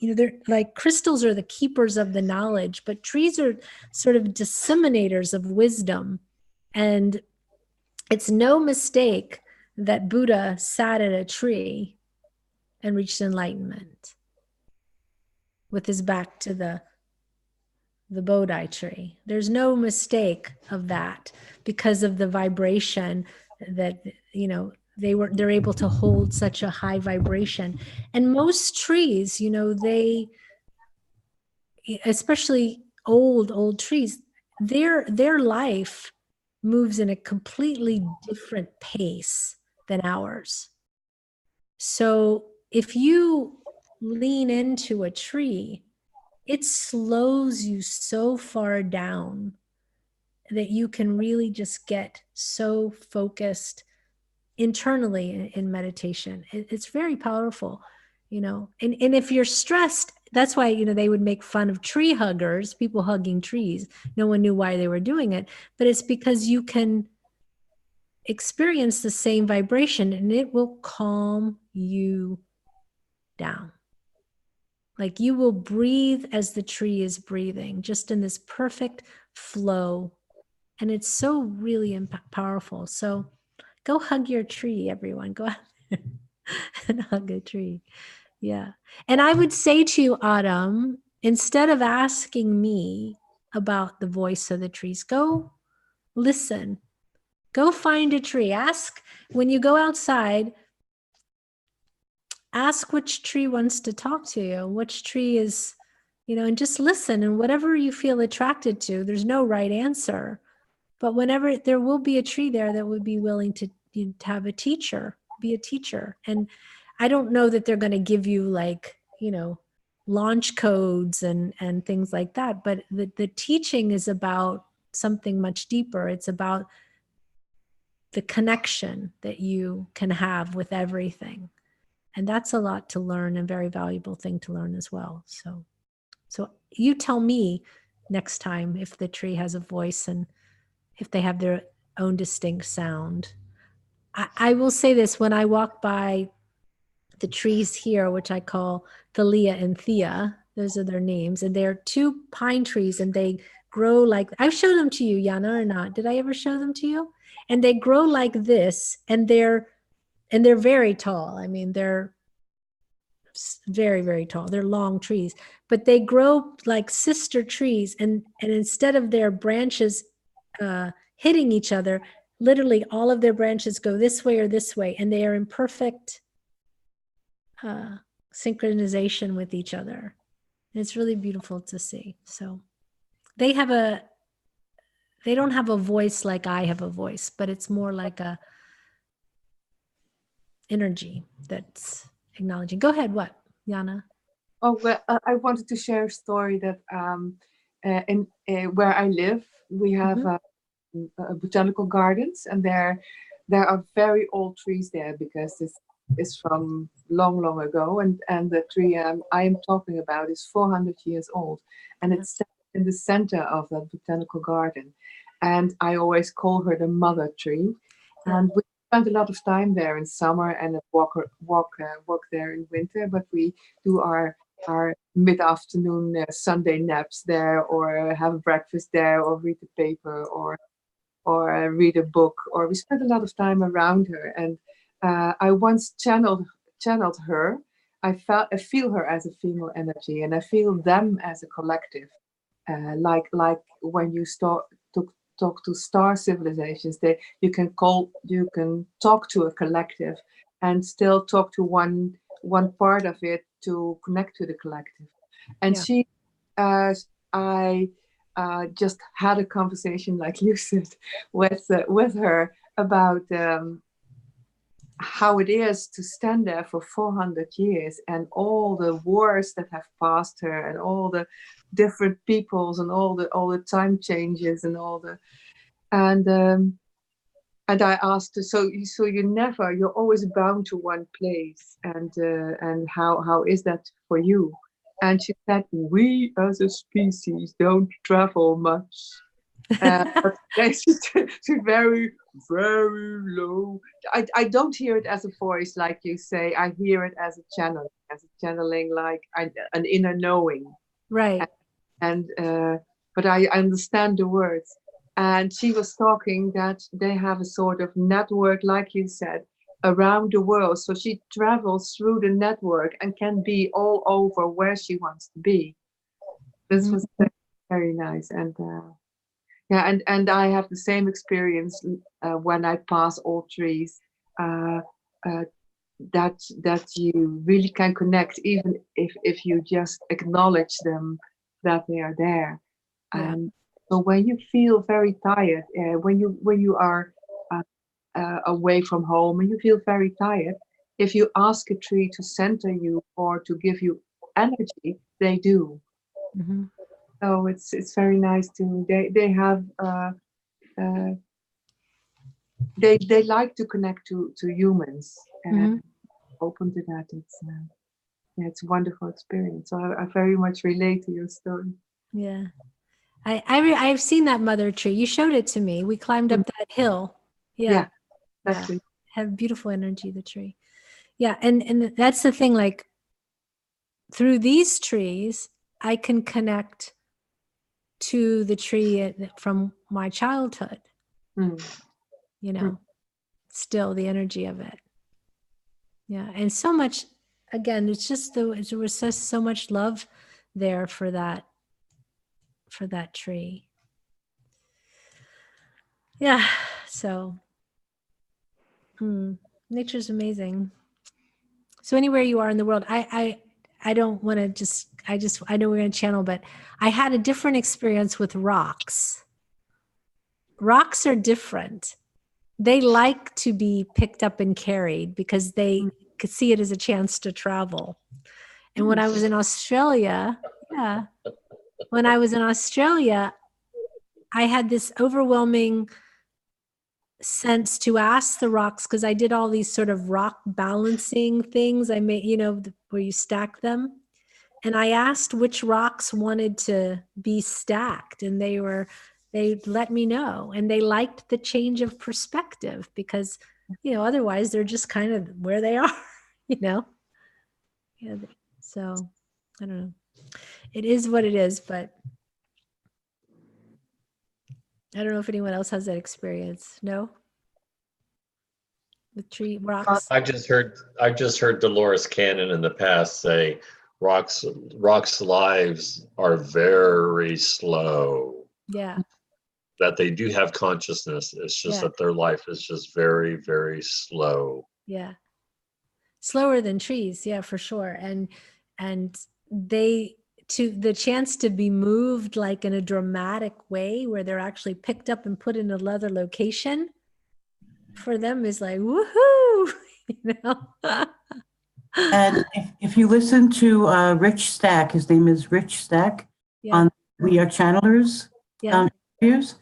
they're like crystals are the keepers of the knowledge, but trees are sort of disseminators of wisdom. And it's no mistake that Buddha sat at a tree and reached enlightenment with his back to the Bodhi tree. There's no mistake of that because of the vibration that, you know, they're able to hold such a high vibration. And most trees, you know, they, especially old trees, their life moves in a completely different pace than ours. So if you lean into a tree, it slows you so far down that you can really just get so focused internally in meditation. It's very powerful, you know. And if you're stressed, that's why, you know, they would make fun of tree huggers, people hugging trees. No one knew why they were doing it, but it's because you can experience the same vibration and it will calm you down. Like you will breathe as the tree is breathing, just in this perfect flow. And it's so really powerful. So go hug your tree, everyone. Go out there and hug a tree. Yeah. And I would say to you, Autumn, instead of asking me about the voice of the trees, go listen. Go find a tree. Ask, when you go outside, ask which tree wants to talk to you, which tree is, you know, and just listen. And whatever you feel attracted to, there's no right answer. But whenever there will be a tree there that would be willing to, you know, to have a teacher, be a teacher. And I don't know that they're going to give you like, you know, launch codes and things like that. But the teaching is about something much deeper. It's about the connection that you can have with everything. And that's a lot to learn and very valuable thing to learn as well. So you tell me next time if the tree has a voice and if they have their own distinct sound. I will say this, when I walk by the trees here, which I call Thalia and Thea, those are their names, and they're two pine trees and they grow like, I've showed them to you, Yana, or not? Did I ever show them to you? And they grow like this, and they're very tall. I mean, they're very, very tall. They're long trees, but they grow like sister trees. And instead of their branches hitting each other, literally all of their branches go this way or this way, and they are in perfect synchronization with each other. And it's really beautiful to see. So they don't have a voice like I have a voice, but it's more like a energy that's acknowledging. Go ahead. What, Yana? Oh, well, I wanted to share a story that in where I live, we have botanical gardens, and there are very old trees there because this is from long ago, and the tree I am talking about is 400 years old, and it's in the center of that botanical garden, and I always call her the mother tree. And we spend a lot of time there in summer and walk there in winter, but we do our mid-afternoon Sunday naps there, or have breakfast there, or read the paper, or read a book, or we spend a lot of time around her. And I once channeled her. I feel her as a female energy, and I feel them as a collective. Like when you talk to star civilizations, you can talk to a collective and still talk to one part of it to connect to the collective. And I just had a conversation, like you said, with her about how it is to stand there for 400 years and all the wars that have passed her, and all the different peoples, and all the time changes, and and I asked her, so you're always bound to one place, and how is that for you? And she said, we as a species don't travel much. But she's very, very low. I don't hear it as a voice like you say. I hear it as a channeling, like an inner knowing. Right. And but I understand the words. And she was talking that they have a sort of network, like you said, around the world. So she travels through the network and can be all over where she wants to be. This was very, very nice. And yeah, and I have the same experience when I pass all trees. That you really can connect, even if you just acknowledge them, that they are there. Yeah. So when you feel very tired, when you are away from home and you feel very tired, if you ask a tree to center you or to give you energy, they do. Mm-hmm. So it's very nice to they have they like to connect to humans and open to that. It's a wonderful experience. So I very much relate to your story. Yeah. I've seen that mother tree. You showed it to me. We climbed up that hill. Yeah. Exactly. Have beautiful energy, the tree. Yeah. And that's the thing, like through these trees, I can connect to the tree from my childhood, you know, still the energy of it. Yeah. And so much, again, it's just there was so much love there for that tree. Yeah. So nature's amazing. So anywhere you are in the world, I don't want to I know we're going to channel, but I had a different experience with rocks. Rocks are different. They like to be picked up and carried because they could see it as a chance to travel. And when I was in Australia, I had this overwhelming sense to ask the rocks, because I did all these sort of rock balancing things. I made, where you stack them. And I asked which rocks wanted to be stacked, and they let me know. And they liked the change of perspective because, otherwise they're just kind of where they are, Yeah. So I don't know. It is what it is, but I don't know if anyone else has that experience. No? With tree rocks? I just heard Dolores Cannon in the past say rocks' lives are very slow. Yeah. That they do have consciousness. It's just that their life is just very, very slow. Yeah. Slower than trees, yeah, for sure. And they the chance to be moved like in a dramatic way where they're actually picked up and put in another location for them is like woohoo, And if you listen to Rich Stack, his name is Rich Stack, on We Are Channelers interviews,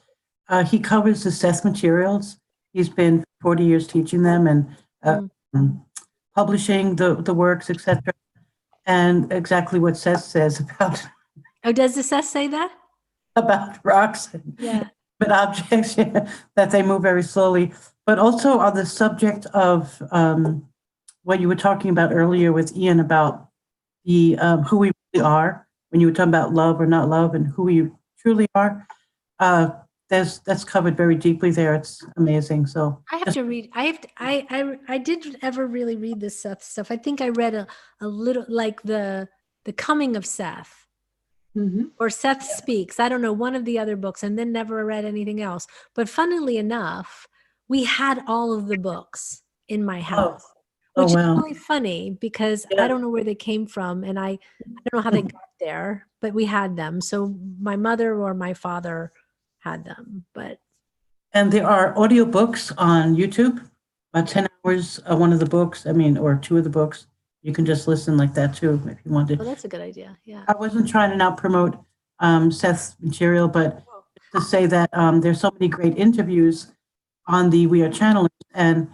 he covers the Seth materials. He's been 40 years teaching them and publishing the works, etc. And exactly what Seth says about. Oh, does the Seth say that? About rocks but objects that they move very slowly. But also on the subject of what you were talking about earlier with Ian about the who we really are, when you were talking about love or not love and who we truly are, that's covered very deeply there. It's amazing. So I have to read. I did ever really read this Seth stuff. I think I read a little, like the Coming of Seth. Or Seth Speaks. I don't know, one of the other books, and then never read anything else. But funnily enough, we had all of the books in my house, which is really funny because I don't know where they came from, and I don't know how they got there, but we had them. So my mother or my father had them. And there are audiobooks on YouTube, about 10 hours, one of the books, or two of the books. You can just listen like that too, if you wanted. Oh, that's a good idea. Yeah. I wasn't trying to now promote Seth's material, but to say that there's so many great interviews on the We Are Channelers, and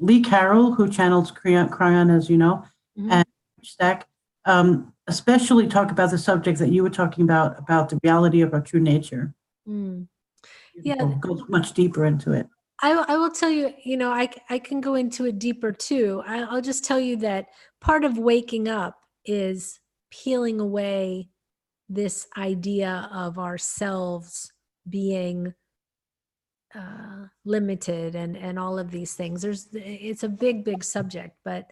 Lee Carroll, who channels Cryon, as you know, and Stack, especially talk about the subject that you were talking about the reality of our true nature. Yeah, goes much deeper into it. I will tell you, I can go into it deeper too. I'll just tell you that part of waking up is peeling away this idea of ourselves being limited and all of these things. It's a big subject, but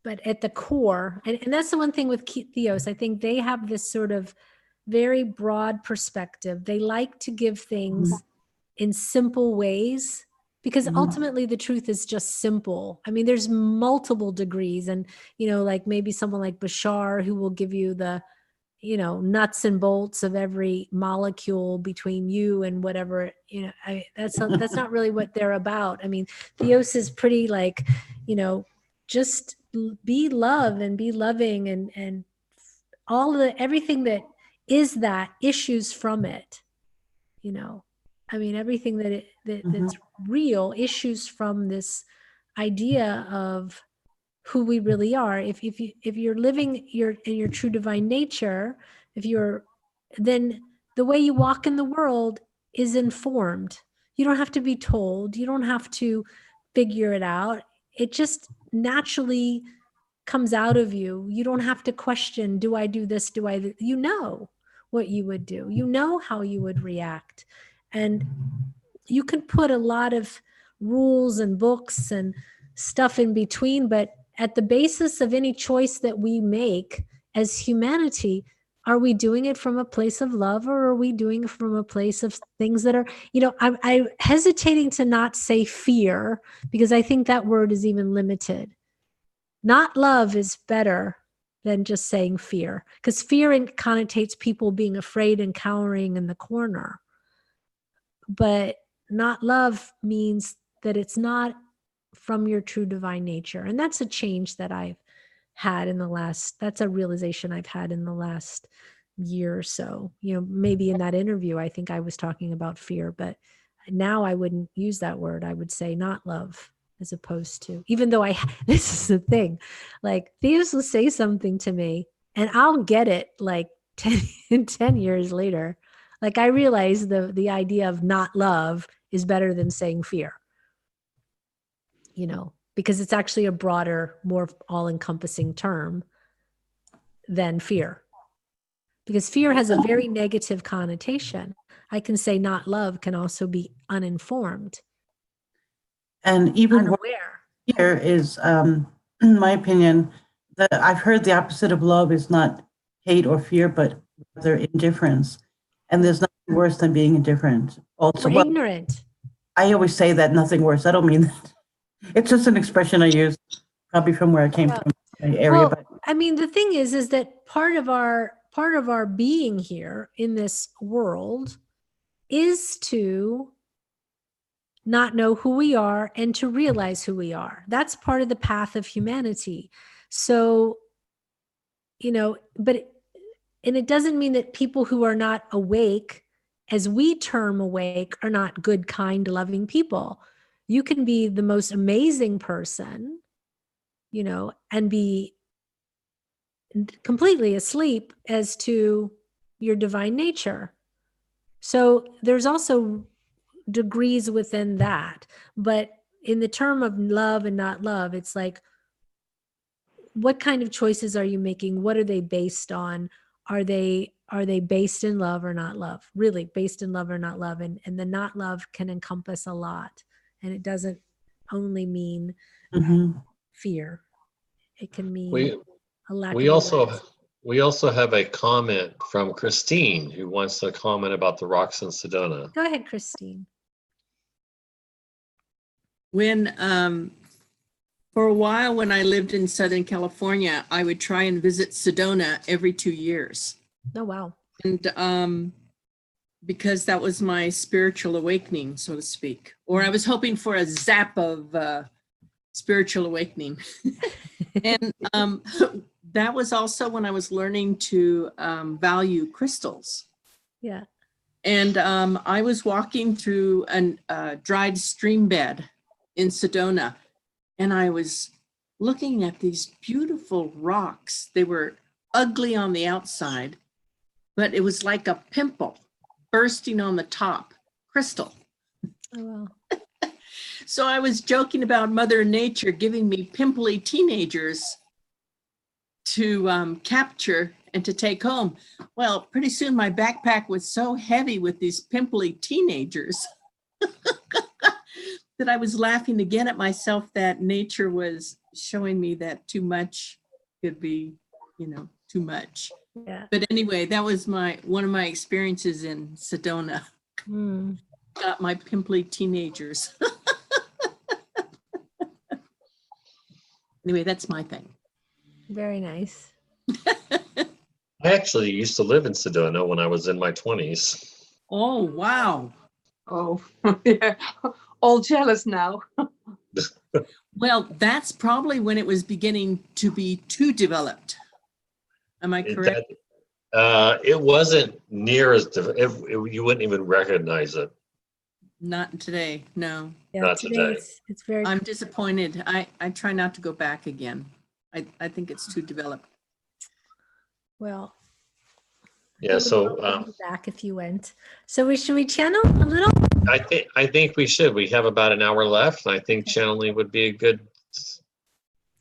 but at the core, and that's the one thing with Theos, I think they have this sort of very broad perspective. They like to give things in simple ways, because ultimately the truth is just simple. I mean, there's multiple degrees, and like maybe someone like Bashar, who will give you the nuts and bolts of every molecule between you and whatever, that's not really what they're about. I mean, Theos is pretty like, just be love and be loving, and everything that is that issues from it. I mean, everything that's real issues from this idea of who we really are. If you're living in your true divine nature, then the way you walk in the world is informed. You don't have to be told. You don't have to figure it out. It just naturally comes out of you. You don't have to question, do I do this? You know what you would do. You know how you would react. And you can put a lot of rules and books and stuff in between, but at the basis of any choice that we make as humanity, are we doing it from a place of love, or are we doing it from a place of things that are, I'm hesitating to not say fear, because I think that word is even limited. Not love is better than just saying fear, because fear connotates people being afraid and cowering in the corner. But not love means that it's not from your true divine nature. And that's a change that I've had that's a realization I've had in the last year or so. Maybe in that interview, I think I was talking about fear, but now I wouldn't use that word. I would say not love, as opposed to, even though this is the thing, like Theos will say something to me and I'll get it like 10 years later. Like I realize the idea of not love is better than saying fear. Because it's actually a broader, more all-encompassing term than fear. Because fear has a very negative connotation. I can say not love can also be uninformed. And even unaware. Fear is, in my opinion, that I've heard the opposite of love is not hate or fear, but rather indifference. And there's nothing worse than being indifferent. Also, or ignorant. I always say that, nothing worse. I don't mean that. It's just an expression I use, probably from where I came from, my area. Well, but I mean, the thing is that part of our being here in this world is to not know who we are and to realize who we are. That's part of the path of humanity. So, and it doesn't mean that people who are not awake, as we term awake, are not good, kind, loving people. You can be the most amazing person, and be completely asleep as to your divine nature. So there's also degrees within that. But in the term of love and not love, it's like, what kind of choices are you making? What are they based on? Are they based in love or not love? Really based in love or not love? And the not love can encompass a lot. And it doesn't only mean fear. It can mean a lack of awareness. We also have a comment from Christine, who wants to comment about the rocks in Sedona. Go ahead, Christine. For a while when I lived in Southern California, I would try and visit Sedona every 2 years. Oh, wow. And because that was my spiritual awakening, so to speak. Or I was hoping for a zap of spiritual awakening. And that was also when I was learning to value crystals. Yeah. And I was walking through a dried stream bed in Sedona, and I was looking at these beautiful rocks. They were ugly on the outside, but it was like a pimple bursting on the top, crystal. Oh, wow. So I was joking about Mother Nature giving me pimply teenagers to capture and to take home. Well, pretty soon my backpack was so heavy with these pimply teenagers that I was laughing again at myself that nature was showing me that too much could be, too much. Yeah. But anyway, that was one of my experiences in Sedona. Got my pimply teenagers. Anyway, that's my thing. Very nice. I actually used to live in Sedona when I was in my 20s. Oh, wow. Oh, yeah. All jealous now. Well, that's probably when it was beginning to be too developed. Am I correct? It wasn't near as you wouldn't even recognize it. Not today, no. Yeah, Not today today. it's very I'm disappointed. I try not to go back again. I think it's too developed. well. Yeah, so Back if you went. So should we channel a little? I think we should. We have about an hour left, and I think channeling would be a good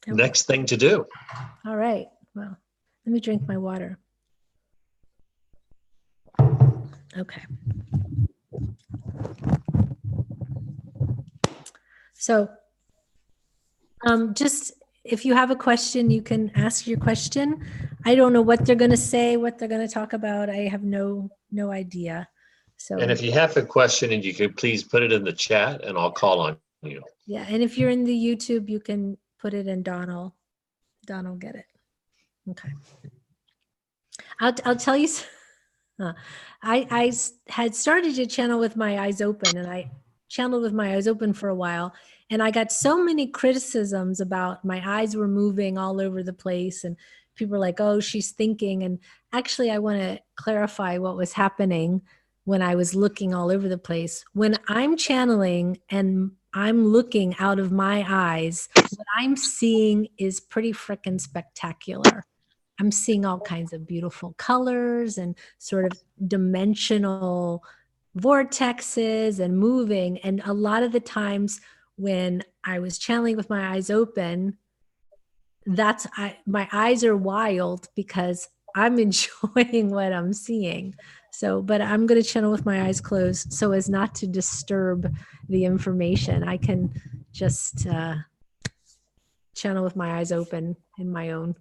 next thing to do. All right. Well, let me drink my water. Okay. So just if you have a question, you can ask your question. I don't know what they're going to say, what they're going to talk about. I have no idea. So, And if you have a question, and you could please put it in the chat, and I'll call on you. yeah, and if you're in the YouTube, you can put it in Don will get it. Okay. I'll tell you. I had started to channel with my eyes open, and I channeled with my eyes open for a while, and I got so many criticisms about my eyes were moving all over the place, and people were like, oh, she's thinking. And actually, I want to clarify what was happening when I was looking all over the place. When I'm channeling and I'm looking out of my eyes, what I'm seeing is pretty freaking spectacular. I'm seeing all kinds of beautiful colors and sort of dimensional vortexes and moving. And a lot of the times when I was channeling with my eyes open, my eyes are wild because I'm enjoying what I'm seeing. So, but I'm going to channel with my eyes closed so as not to disturb the information. I can just channel with my eyes open in my own,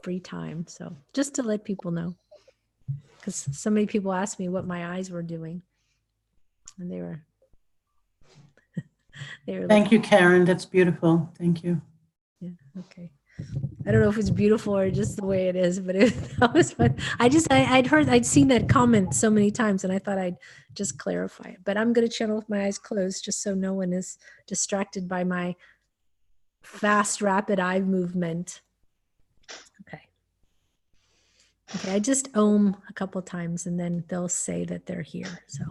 free time. So just to let people know, because so many people asked me what my eyes were doing, and they were Thank you, Karen. That's beautiful. Thank you. Yeah. Okay. I don't know if it's beautiful or just the way it is, but that was fun. I'd seen that comment so many times, and I thought I'd just clarify it. But I'm going to channel with my eyes closed, just so no one is distracted by my fast, rapid eye movement. Okay. Okay. I just ohm a couple times, and then they'll say that they're here. So.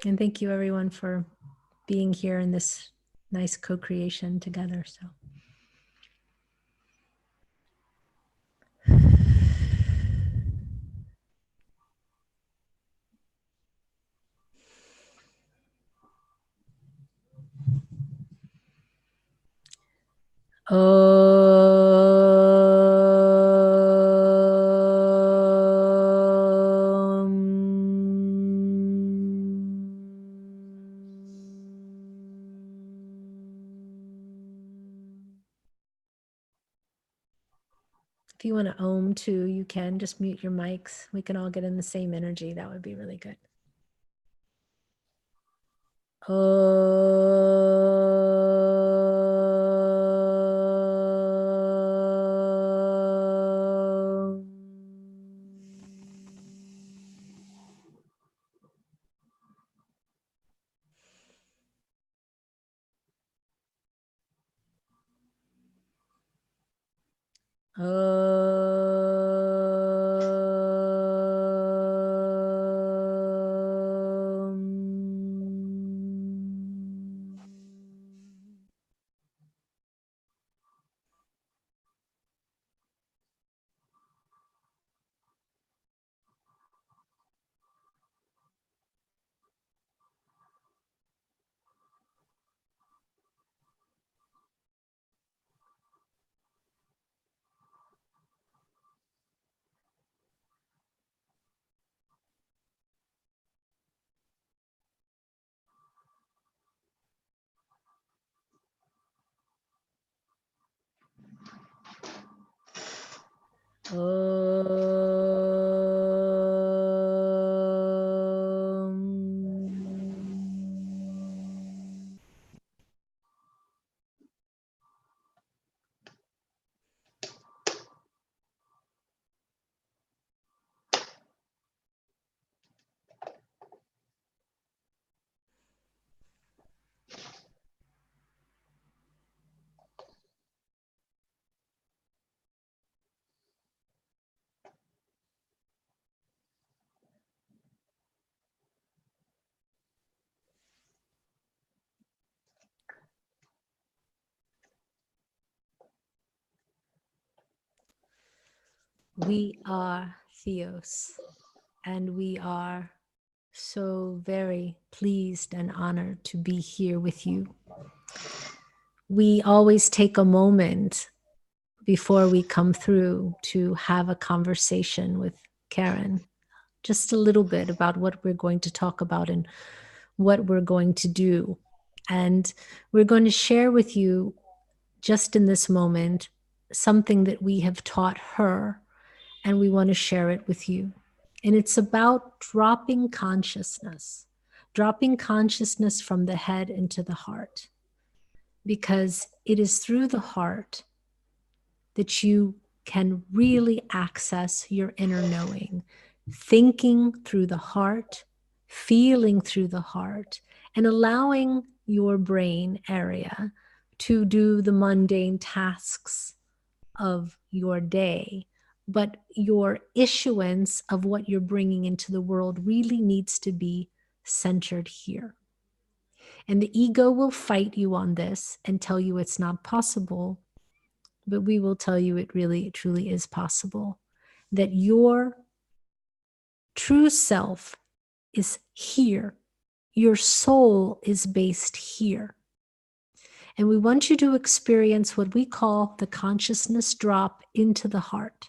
And thank you everyone for being here in this nice co-creation together. So. If you want to ohm too, you can just mute your mics. We can all get in the same energy. That would be really good. We are Theos, and we are so very pleased and honored to be here with you. We always take a moment before we come through to have a conversation with Karen, just a little bit about what we're going to talk about and what we're going to do. And we're going to share with you just in this moment something that we have taught her, and we want to share it with you. And it's about dropping consciousness from the head into the heart, because it is through the heart that you can really access your inner knowing, thinking through the heart, feeling through the heart, and allowing your brain area to do the mundane tasks of your day. But your issuance of what you're bringing into the world really needs to be centered here. And the ego will fight you on this and tell you it's not possible, but we will tell you it really, truly is possible. That your true self is here. Your soul is based here. And we want you to experience what we call the consciousness drop into the heart.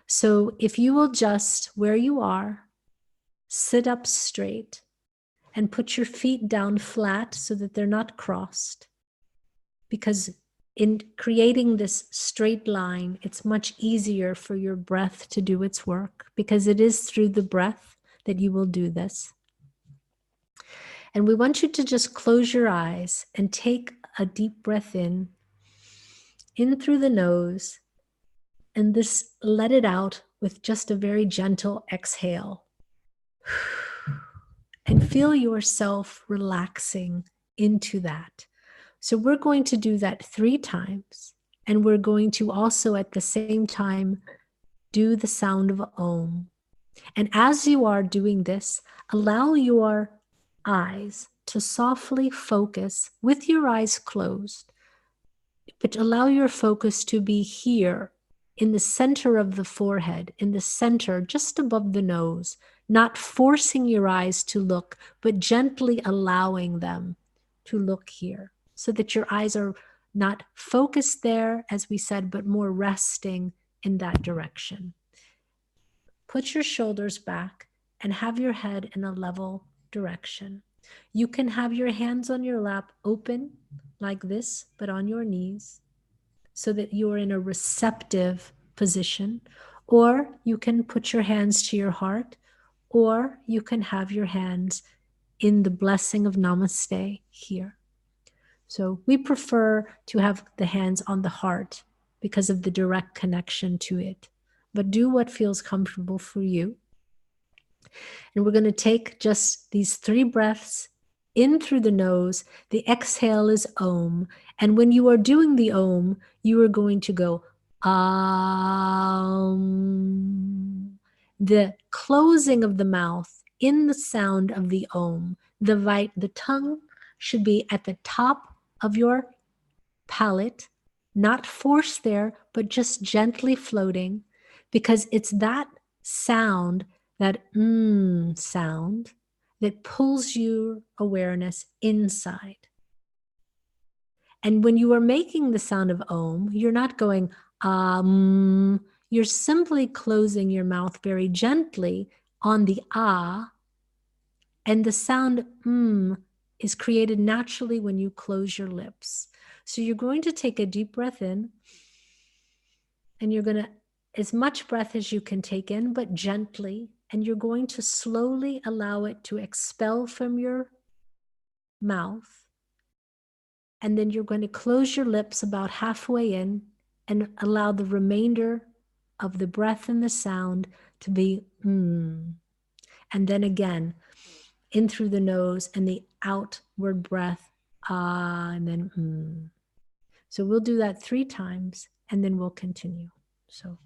So if you will just, where you are, sit up straight and put your feet down flat so that they're not crossed. Because in creating this straight line, it's much easier for your breath to do its work, because it is through the breath that you will do this. And we want you to just close your eyes and take a deep breath in through the nose, and this let it out with just a very gentle exhale. And feel yourself relaxing into that. So we're going to do that 3 times, and we're going to also at the same time do the sound of Om. And as you are doing this, allow your eyes to softly focus with your eyes closed, but allow your focus to be here in the center of the forehead, in the center just above the nose, not forcing your eyes to look, but gently allowing them to look here, so that your eyes are not focused there, as we said, but more resting in that direction. Put your shoulders back and have your head in a level direction. You can have your hands on your lap open like this, but on your knees, so that you are in a receptive position. Or you can put your hands to your heart, or you can have your hands in the blessing of Namaste here. So we prefer to have the hands on the heart because of the direct connection to it. But do what feels comfortable for you. And we're going to take just these 3 breaths in through the nose. The exhale is Om. And when you are doing the Om, you are going to go Om. The closing of the mouth in the sound of the Om. The tongue should be at the top of your palate, not forced there, but just gently floating, because it's that sound, that sound, that pulls your awareness inside. And when you are making the sound of Om, you're not going you're simply closing your mouth very gently on the and the sound is created naturally when you close your lips. So you're going to take a deep breath in, and you're going to as much breath as you can take in, but gently, and you're going to slowly allow it to expel from your mouth. And then you're going to close your lips about halfway in and allow the remainder of the breath and the sound to be mm. And then again, in through the nose and the outward breath, ah, and then mm. So we'll do that 3 times and then we'll continue. So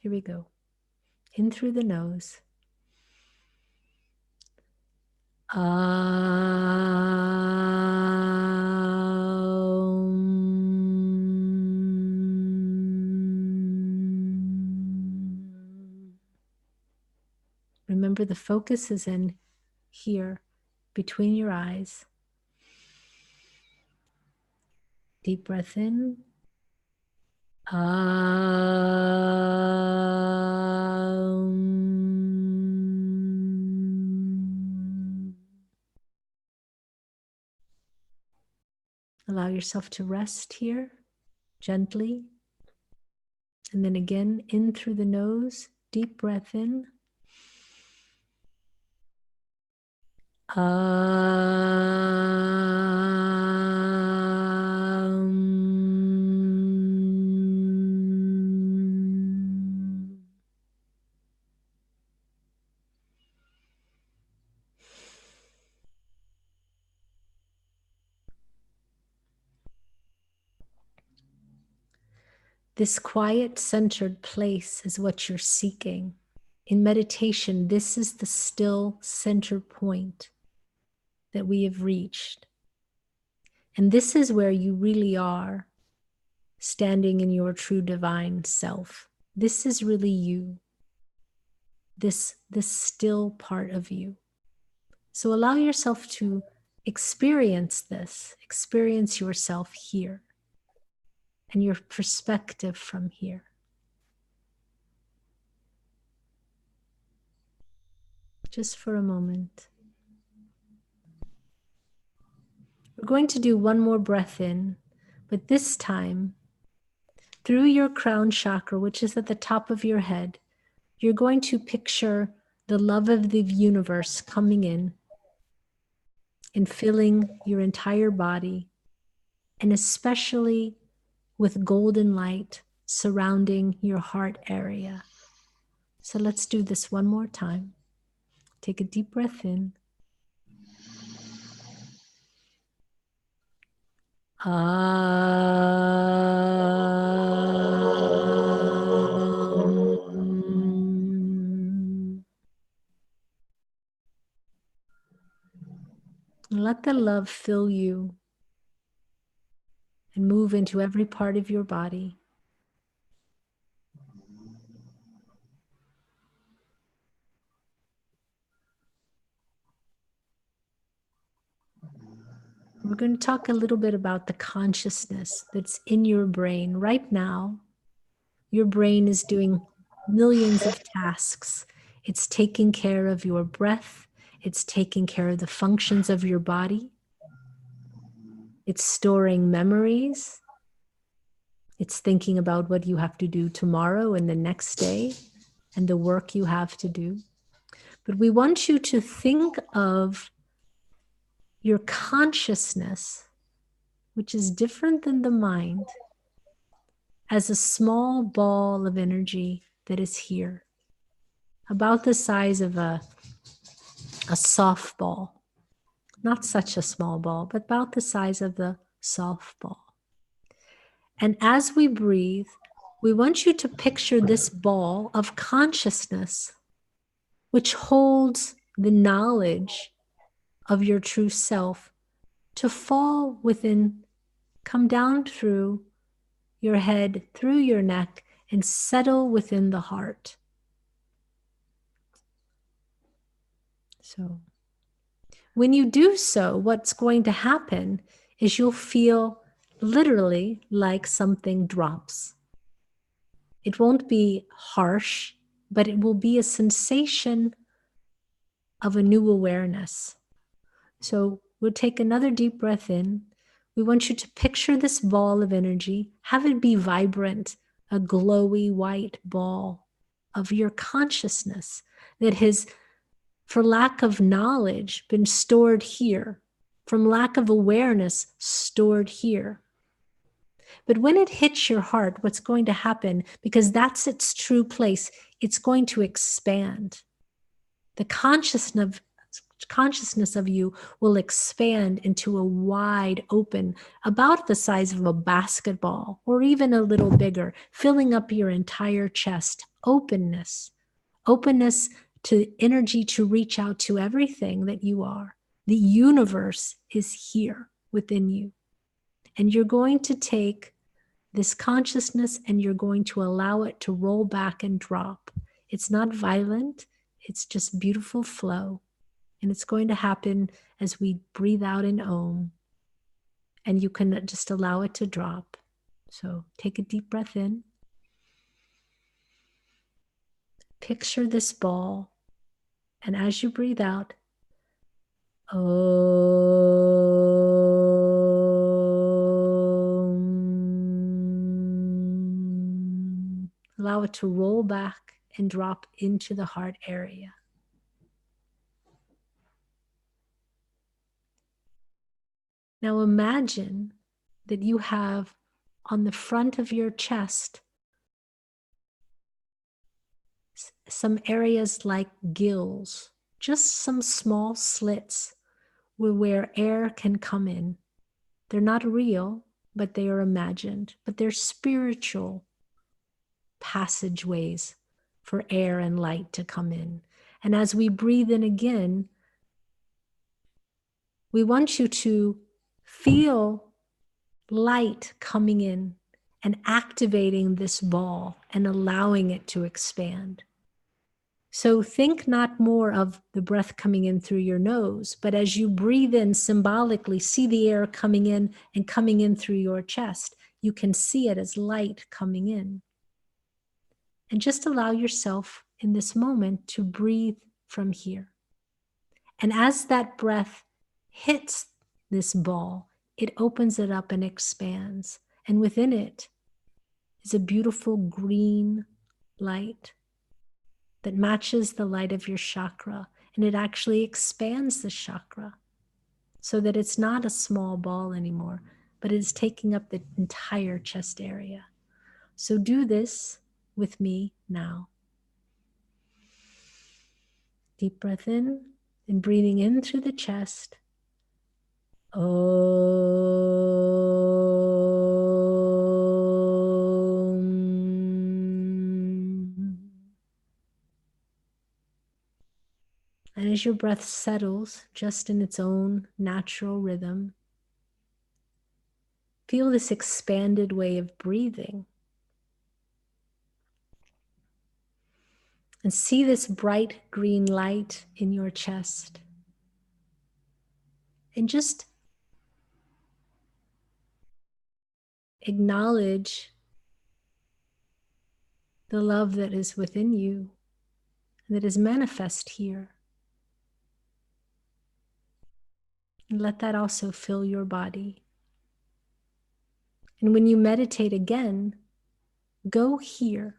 here we go. In through the nose. Remember, the focus is in here, between your eyes. Deep breath in. Allow yourself to rest here, gently. And then again, in through the nose, deep breath in. This quiet, centered place is what you're seeking. In meditation, this is the still center point that we have reached. And this is where you really are standing in your true divine self. This is really you. This still part of you. So allow yourself to experience this, experience yourself here and your perspective from here. Just for a moment. We're going to do one more breath in, but this time, through your crown chakra, which is at the top of your head, you're going to picture the love of the universe coming in and filling your entire body, and especially with golden light surrounding your heart area. So let's do this one more time. Take a deep breath in. Let the love fill you and move into every part of your body. We're going to talk a little bit about the consciousness that's in your brain. Right now, your brain is doing millions of tasks. It's taking care of your breath. It's taking care of the functions of your body. It's storing memories. It's thinking about what you have to do tomorrow and the next day and the work you have to do. But we want you to think of your consciousness, which is different than the mind, as a small ball of energy that is here, about the size of a softball. Not such a small ball, but about the size of the softball. And as we breathe, we want you to picture this ball of consciousness, which holds the knowledge of your true self, to fall within, come down through your head, through your neck, and settle within the heart. So when you do so, what's going to happen is you'll feel literally like something drops. It won't be harsh, but it will be a sensation of a new awareness. So we'll take another deep breath in. We want you to picture this ball of energy, have it be vibrant a glowy white ball of your consciousness that has, for lack of knowledge, been stored here, from lack of awareness, stored here. But when it hits your heart, what's going to happen, because that's its true place, it's going to expand. The consciousness of you will expand into a wide open, about the size of a basketball or even a little bigger, filling up your entire chest. Openness to energy to reach out to everything that you are. The universe is here within you. And you're going to take this consciousness and you're going to allow it to roll back and drop. It's not violent, it's just beautiful flow. And it's going to happen as we breathe out in Om. And you can just allow it to drop. So take a deep breath in. Picture this ball. And as you breathe out, Om. Allow it to roll back and drop into the heart area. Now imagine that you have on the front of your chest some areas like gills, just some small slits where air can come in. They're not real, but they are imagined, but they're spiritual passageways for air and light to come in. And as we breathe in again, we want you to feel light coming in and activating this ball and allowing it to expand. So think not more of the breath coming in through your nose, but as you breathe in symbolically, see the air coming in and coming in through your chest. You can see it as light coming in. And just allow yourself in this moment to breathe from here. And as that breath hits this ball, it opens it up and expands. And within it is a beautiful green light that matches the light of your chakra. And it actually expands the chakra so that it's not a small ball anymore, but it is taking up the entire chest area. So do this with me now. Deep breath in and breathing in through the chest. Om. And as your breath settles just in its own natural rhythm, feel this expanded way of breathing. And see this bright green light in your chest. And just acknowledge the love that is within you, that is manifest here. And let that also fill your body. And when you meditate again, go here.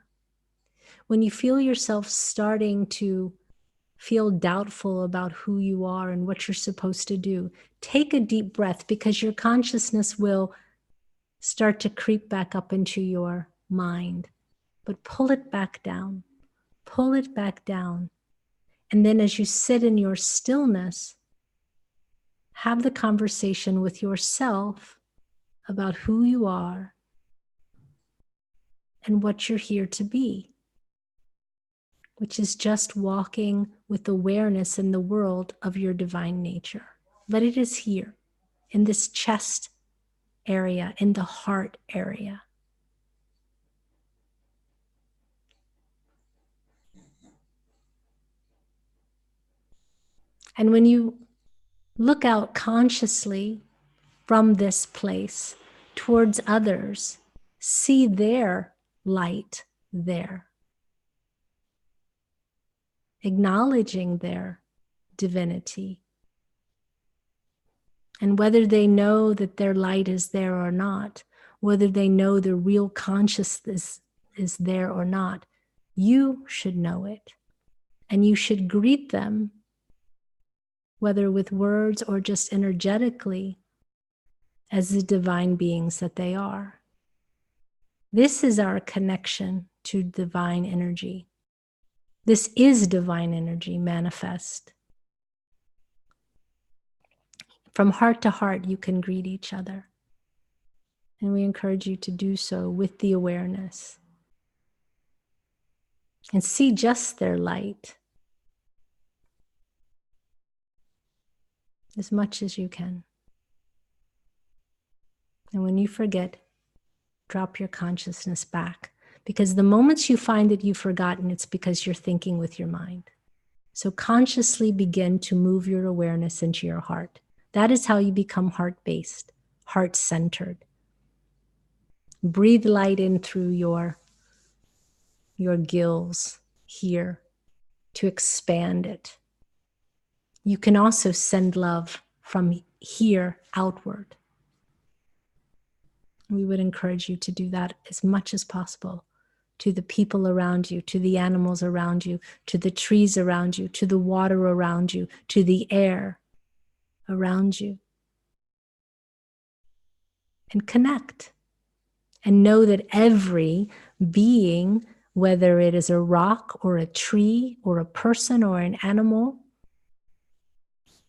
When you feel yourself starting to feel doubtful about who you are and what you're supposed to do, take a deep breath, because your consciousness will start to creep back up into your mind. But pull it back down. Pull it back down. And then as you sit in your stillness, have the conversation with yourself about who you are and what you're here to be, which is just walking with awareness in the world of your divine nature. But it is here, in this chest area, in the heart area. And when you look out consciously from this place towards others, see their light there, acknowledging their divinity. And whether they know that their light is there or not, whether they know the real consciousness is there or not, you should know it. And you should greet them, whether with words or just energetically, as the divine beings that they are. This is our connection to divine energy. This is divine energy manifest. From heart to heart, you can greet each other. And we encourage you to do so with the awareness. And see just their light as much as you can. And when you forget, drop your consciousness back. Because the moments you find that you've forgotten, it's because you're thinking with your mind. So consciously begin to move your awareness into your heart. That is how you become heart-based, heart-centered. Breathe light in through your gills here to expand it. You can also send love from here outward. We would encourage you to do that as much as possible to the people around you, to the animals around you, to the trees around you, to the water around you, to the air around you. And connect. And know that every being, whether it is a rock or a tree or a person or an animal,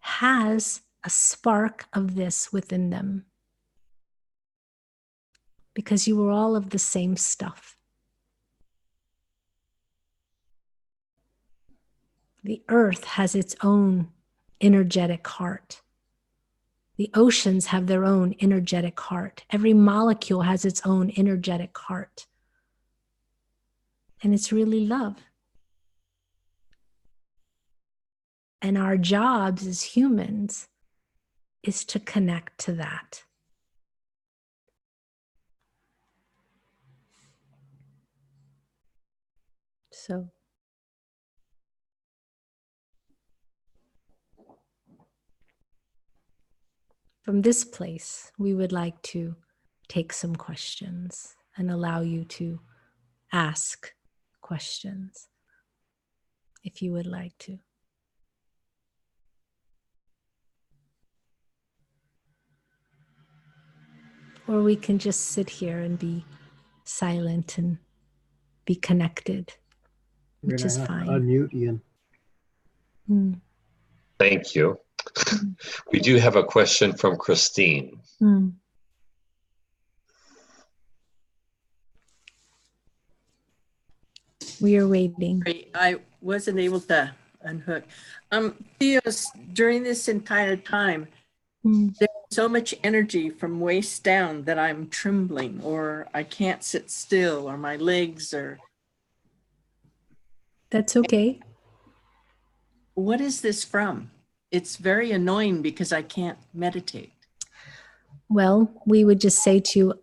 has a spark of this within them. Because you are all of the same stuff. The earth has its own energetic heart. The oceans have their own energetic heart. Every molecule has its own energetic heart. And it's really love. And our jobs as humans is to connect to that. So, from this place, we would like to take some questions and allow you to ask questions if you would like to. Or we can just sit here and be silent and be connected, which is fine. Unmute Ian. Thank you. We do have a question from Christine. We are waiting. I wasn't able to unhook. Theos, during this entire time, there's so much energy from waist down that I'm trembling, or I can't sit still, or my legs are. That's okay. What is this from? It's very annoying because I can't meditate. Well, we would just say to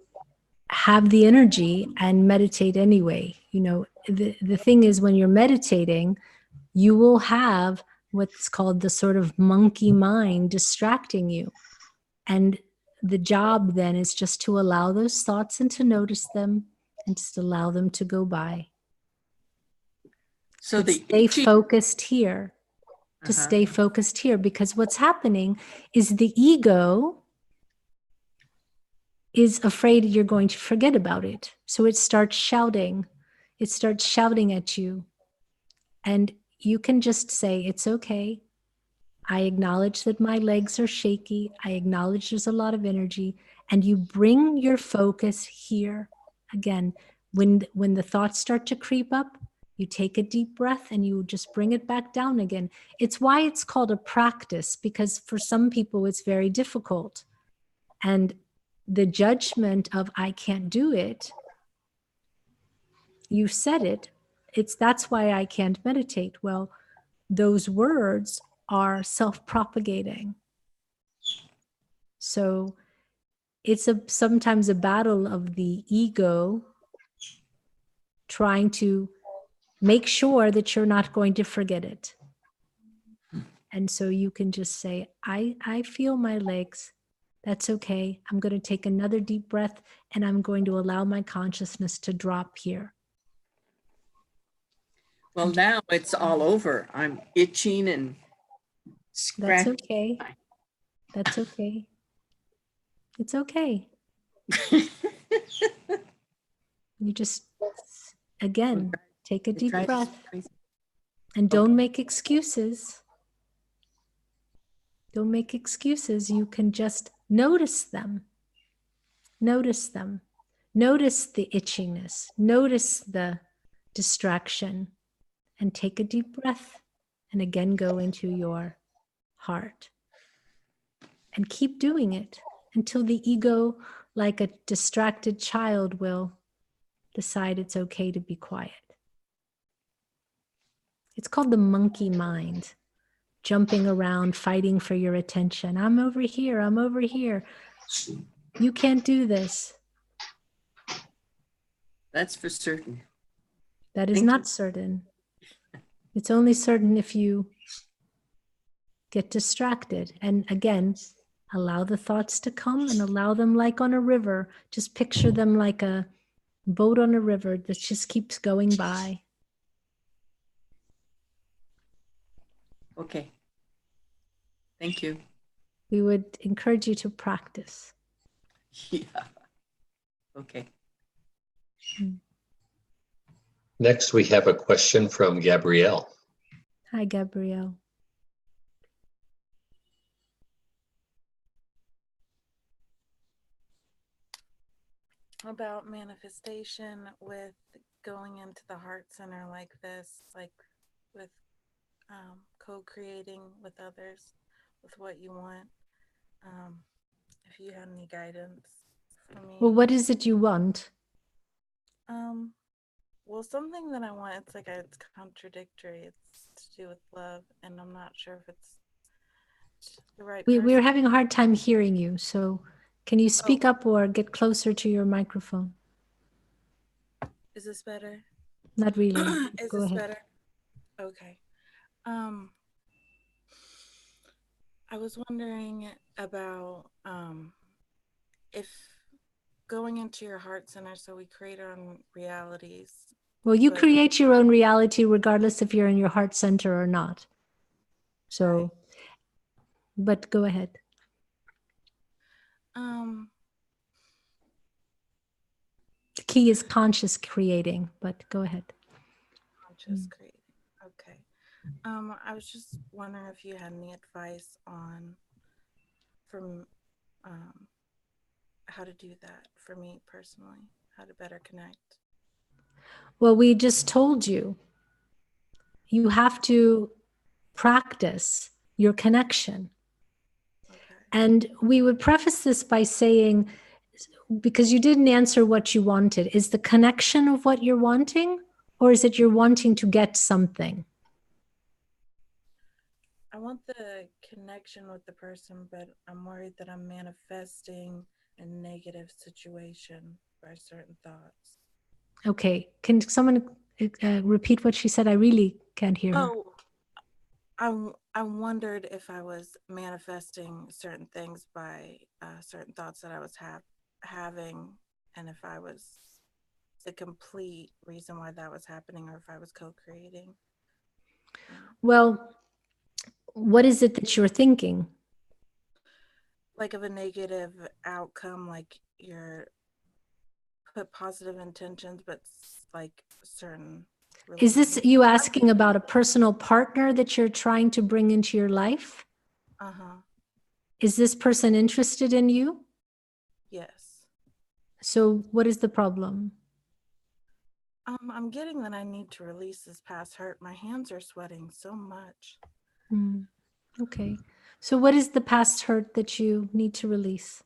have the energy and meditate anyway. You know, the thing is, when you're meditating, you will have what's called the sort of monkey mind distracting you. And the job then is just to allow those thoughts and to notice them and just allow them to go by. So stay focused here. To stay focused here, because what's happening is the ego is afraid you're going to forget about it. So it starts shouting. It starts shouting at you. And you can just say, it's okay. I acknowledge that my legs are shaky. I acknowledge there's a lot of energy. And you bring your focus here. Again, when the thoughts start to creep up, you take a deep breath and you just bring it back down again. It's why it's called a practice, because for some people it's very difficult. And the judgment of I can't do it, you said it, that's why I can't meditate. Well, those words are self-propagating. So it's sometimes a battle of the ego trying to make sure that you're not going to forget it. And so you can just say, I feel my legs. That's okay. I'm going to take another deep breath and I'm going to allow my consciousness to drop here. Well, now it's all over. I'm itching and That's scratching. okay. That's okay. It's okay. You just, again, take a It deep drives me breath crazy. and don't make excuses. Don't make excuses. You can just notice them. Notice them. Notice the itchiness. Notice the distraction. And take a deep breath. And again, go into your heart. And keep doing it until the ego, like a distracted child, will decide it's okay to be quiet. It's called the monkey mind, jumping around, fighting for your attention. I'm over here. I'm over here. You can't do this. That's for certain. That is Thank not you. certain. It's only certain if you get distracted. And again, allow the thoughts to come and allow them like on a river. Just picture them like a boat on a river that just keeps going by. Okay. Thank you. We would encourage you to practice. Yeah. Okay. Next, we have a question from Gabrielle. Hi, Gabrielle. About manifestation with going into the heart center like this, like with co-creating with others with what you want. If you had any guidance for me. Well, what is it you want? Well, something that I want, it's like it's contradictory. It's to do with love, and I'm not sure if it's the right We're person. having a hard time hearing you. So can you speak up or get closer to your microphone? Is this better? Not really. Is Go this ahead. better? Okay. I was wondering about if going into your heart center, so we create our own realities. Well, you but- create your own reality regardless if you're in your heart center or not. So, Right. but go ahead. The key is conscious creating, but go ahead. Conscious creating. Okay. I was just wondering if you had any advice on how to do that for me personally, how to better connect. Well, we just told you, you have to practice your connection. Okay. And we would preface this by saying, because you didn't answer what you wanted, is the connection of what you're wanting, or is it you're wanting to get something? I want the connection with the person, but I'm worried that I'm manifesting a negative situation by certain thoughts. Okay, can someone repeat what she said? I really can't hear her. I wondered if I was manifesting certain things by certain thoughts that I was having, and if I was the complete reason why that was happening, or if I was co-creating. Well, what is it that you're thinking? Like of a negative outcome, like you're put positive intentions, but like certain. Is this you asking about a personal partner that you're trying to bring into your life? Uh-huh. Is this person interested in you? Yes. So what is the problem? I'm getting that I need to release this past hurt. My hands are sweating so much. Okay. So what is the past hurt that you need to release?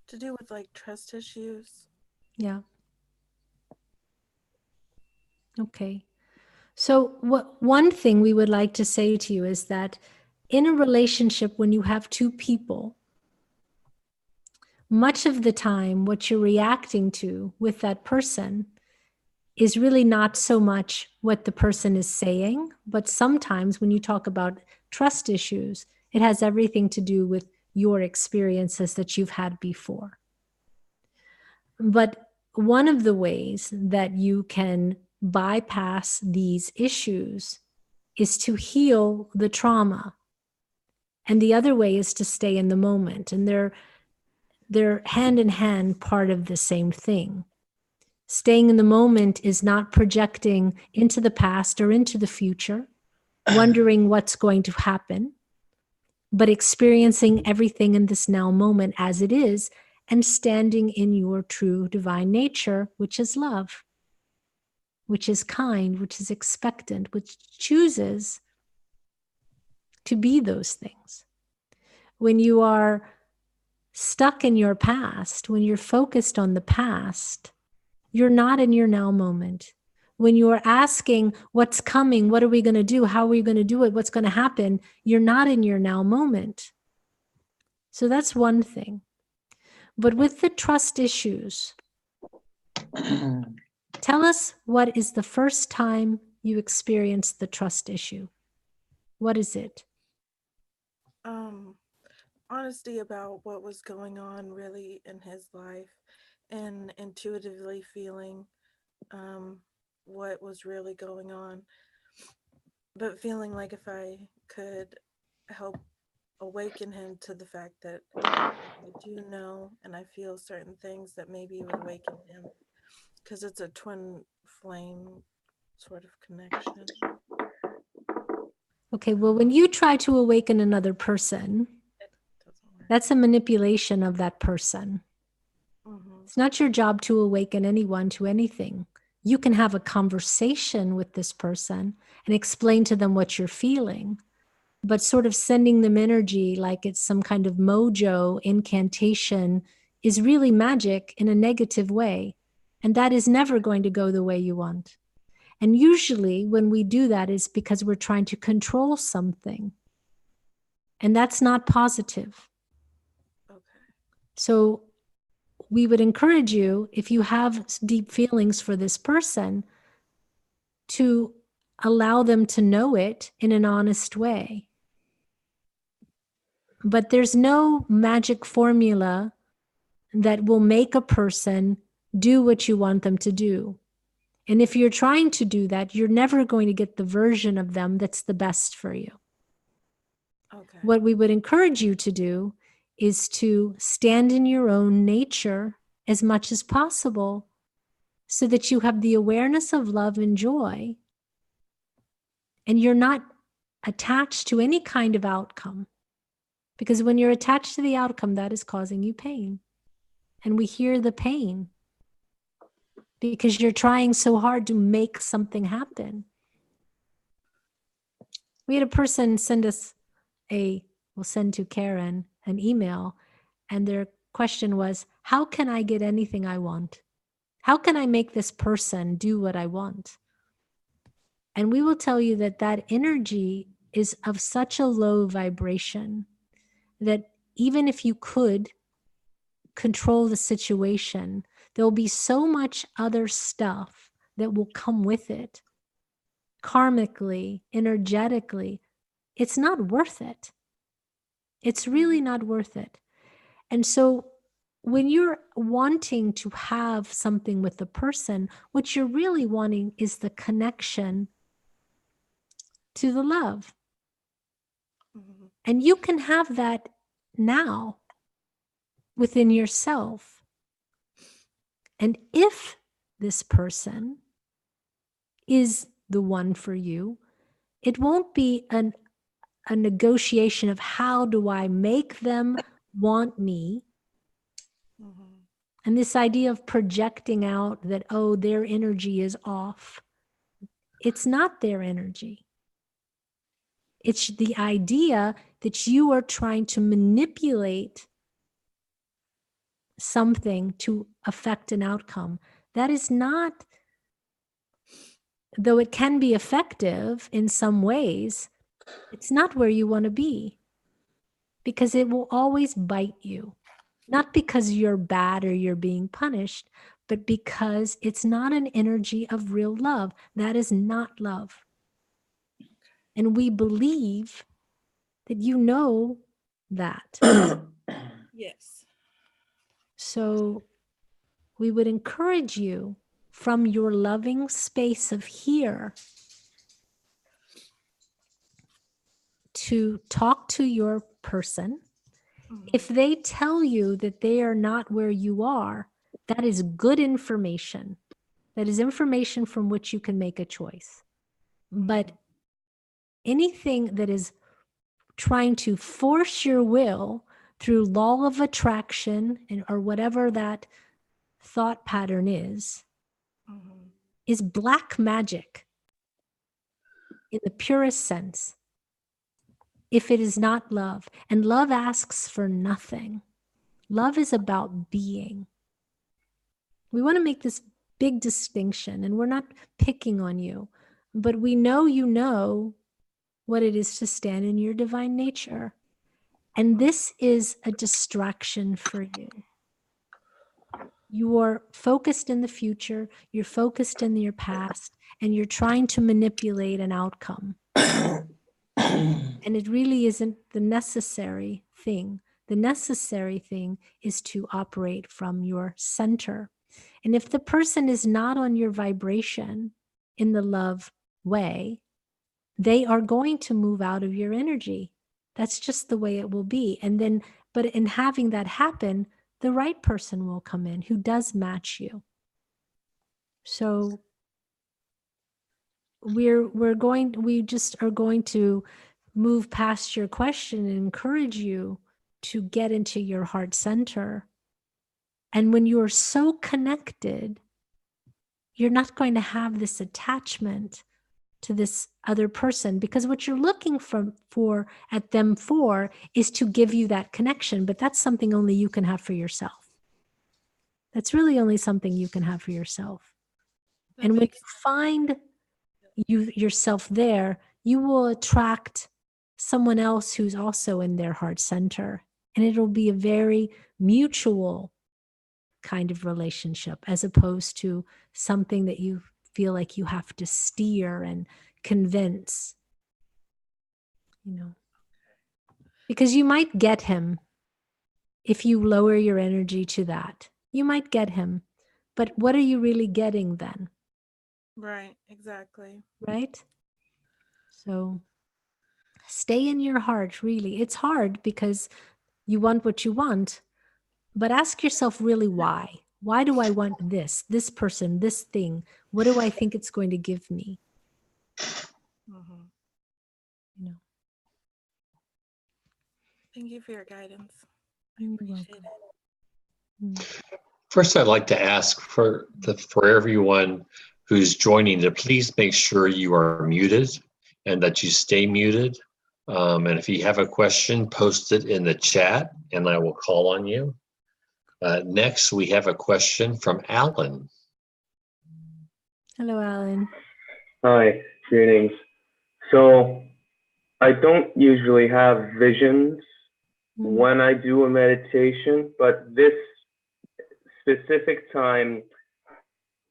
To do with like trust issues. Yeah. Okay. So one thing we would like to say to you is that in a relationship, when you have two people, much of the time, what you're reacting to with that person is really not so much what the person is saying, but sometimes when you talk about trust issues, it has everything to do with your experiences that you've had before. But one of the ways that you can bypass these issues is to heal the trauma. And the other way is to stay in the moment. And they're hand in hand part of the same thing. Staying in the moment is not projecting into the past or into the future, wondering what's going to happen, but experiencing everything in this now moment as it is and standing in your true divine nature, which is love, which is kind, which is expectant, which chooses to be those things. When you are stuck in your past, when you're focused on the past, you're not in your now moment. When you are asking what's coming, what are we going to do? How are we going to do it? What's going to happen? You're not in your now moment. So that's one thing. But with the trust issues, tell us, what is the first time you experienced the trust issue? What is it? Honesty about what was going on really in his life, and intuitively feeling what was really going on, but feeling like if I could help awaken him to the fact that I do know and I feel certain things, that maybe it would awaken him, because it's a twin flame sort of connection. Okay, well, when you try to awaken another person, that's a manipulation of that person. It's not your job to awaken anyone to anything. You can have a conversation with this person and explain to them what you're feeling, but sort of sending them energy like it's some kind of mojo incantation is really magic in a negative way. And that is never going to go the way you want. And usually when we do that is because we're trying to control something. And that's not positive. Okay. So we would encourage you, if you have deep feelings for this person, to allow them to know it in an honest way. But there's no magic formula that will make a person do what you want them to do. And if you're trying to do that, you're never going to get the version of them that's the best for you. Okay. What we would encourage you to do is to stand in your own nature as much as possible so that you have the awareness of love and joy, and you're not attached to any kind of outcome. Because when you're attached to the outcome, that is causing you pain. And we hear the pain because you're trying so hard to make something happen. We had a person send us we'll send to Karen an email, and their question was, how can I get anything I want? How can I make this person do what I want? And we will tell you that that energy is of such a low vibration that even if you could control the situation, there will be so much other stuff that will come with it. Karmically, energetically, it's not worth it. It's really not worth it. And so when you're wanting to have something with the person, what you're really wanting is the connection to the love. And you can have that now within yourself. And if this person is the one for you, it won't be a negotiation of how do I make them want me. And this idea of projecting out that, oh, their energy is off. It's not their energy. It's the idea that you are trying to manipulate something to affect an outcome. That is not, though it can be effective in some ways, it's not where you want to be, because it will always bite you. Not because you're bad or you're being punished, but because it's not an energy of real love. That is not love. And we believe that you know that. Yes. So we would encourage you from your loving space of here to talk to your person. If they tell you that they are not where you are, that is good information. That is information from which you can make a choice. But anything that is trying to force your will through law of attraction or whatever that thought pattern is black magic in the purest sense. If it is not love, and love asks for nothing. Love is about being. We want to make this big distinction, and we're not picking on you, but we know you know what it is to stand in your divine nature. And this is a distraction for you. You are focused in the future, you're focused in your past, and you're trying to manipulate an outcome. And it really isn't the necessary thing. The necessary thing is to operate from your center. And if the person is not on your vibration in the love way, they are going to move out of your energy. That's just the way it will be. And then, but in having that happen, the right person will come in who does match you. So we just are going to move past your question and encourage you to get into your heart center. And when you are so connected, you're not going to have this attachment to this other person, because what you're looking for at them for is to give you that connection. But that's something only you can have for yourself. That's really only something you can have for yourself. And when you find yourself there, you will attract someone else who's also in their heart center. And it'll be a very mutual kind of relationship, as opposed to something that you feel like you have to steer and convince, because you might get him if you lower your energy to that. You might get him, but what are you really getting then? Right, exactly. Right? So stay in your heart, really. It's hard because you want what you want, but ask yourself really why. Why do I want this person, this thing? What do I think it's going to give me? Thank you for your guidance. I You're appreciate welcome. it. First, I'd like to ask for everyone who's joining to please make sure you are muted and that you stay muted. And if you have a question, post it in the chat and I will call on you. Next, we have a question from Alan. Hello, Alan. Hi, greetings. So I don't usually have visions when I do a meditation, but this specific time,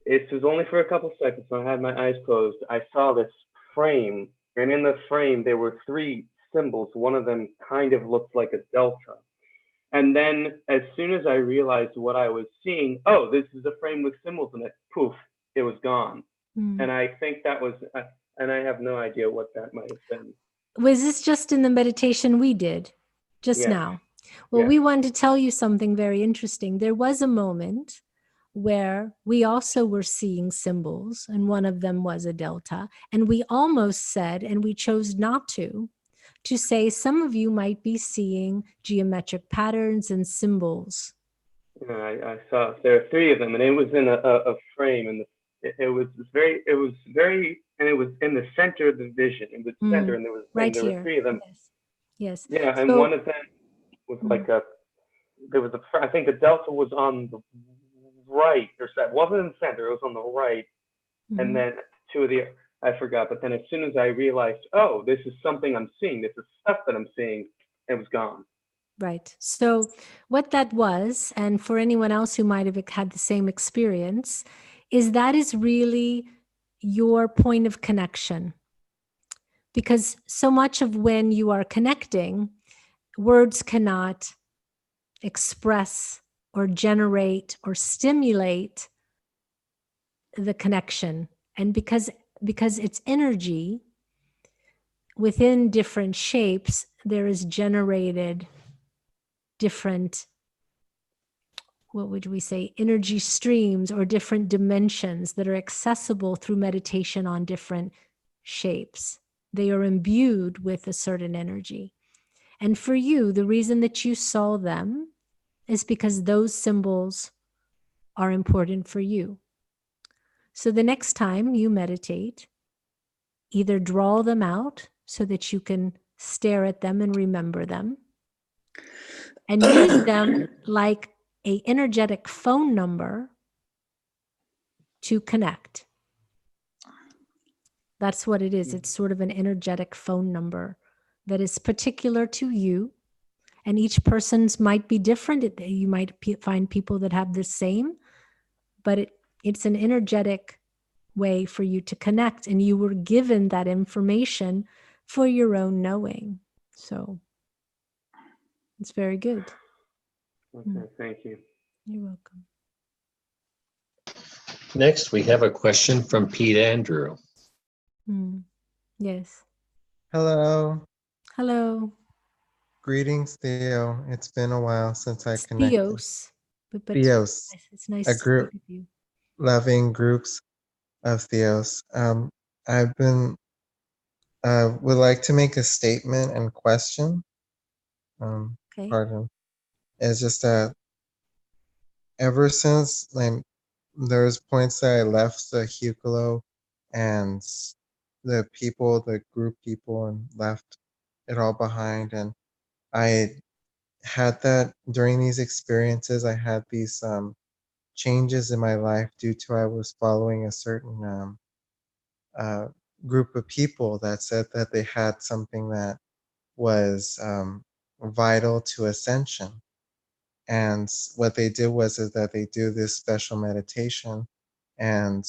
it was only for a couple seconds. So I had my eyes closed. I saw this frame, and in the frame, there were 3 symbols. One of them kind of looked like a delta. And then as soon as I realized what I was seeing, oh, this is a frame with symbols in it, poof, it was gone. And I think that was, and I have no idea what that might have been. Was this just in the meditation we did just now? Well, we wanted to tell you something very interesting. There was a moment where we also were seeing symbols, and one of them was a delta. And we almost said, and we chose not to say some of you might be seeing geometric patterns and symbols. Yeah, I saw there are 3 of them, and it was in a frame, and it was very, and it was in the center of the vision, in the center, and there was right there here. were 3 of them. Yes. Yeah, and one of them was like I think the delta was on the right, or so it wasn't in the center, it was on the right, and then 2 of the, I forgot, but then as soon as I realized, oh, this is something I'm seeing, this is stuff that I'm seeing, it was gone. Right. So what that was, and for anyone else who might have had the same experience, is that is really your point of connection. Because so much of when you are connecting, words cannot express or generate or stimulate the connection. And because it's energy, within different shapes, there is generated different, what would we say, energy streams or different dimensions that are accessible through meditation on different shapes. They are imbued with a certain energy. And for you, the reason that you saw them is because those symbols are important for you. So the next time you meditate, either draw them out so that you can stare at them and remember them, and use them like an energetic phone number to connect. That's what it is. It's sort of an energetic phone number that is particular to you. And each person's might be different. You might find people that have the same, but it's an energetic way for you to connect. And you were given that information for your own knowing. So it's very good. Okay, thank you. You're welcome. Next, we have a question from Pete Andrew. Yes. Hello. Hello. Greetings, Theo. It's been a while since I It's connected. Theos. But Theos. It's nice A to group, speak with you. loving groups of Theos. I've been, would like to make a statement and question. Okay. Pardon. It's just that ever since there's points that I left the Hucolo and the people, the group people, and left it all behind, and I had that during these experiences. I had these changes in my life due to I was following a certain group of people that said that they had something that was vital to ascension. And what they did is that they do this special meditation, and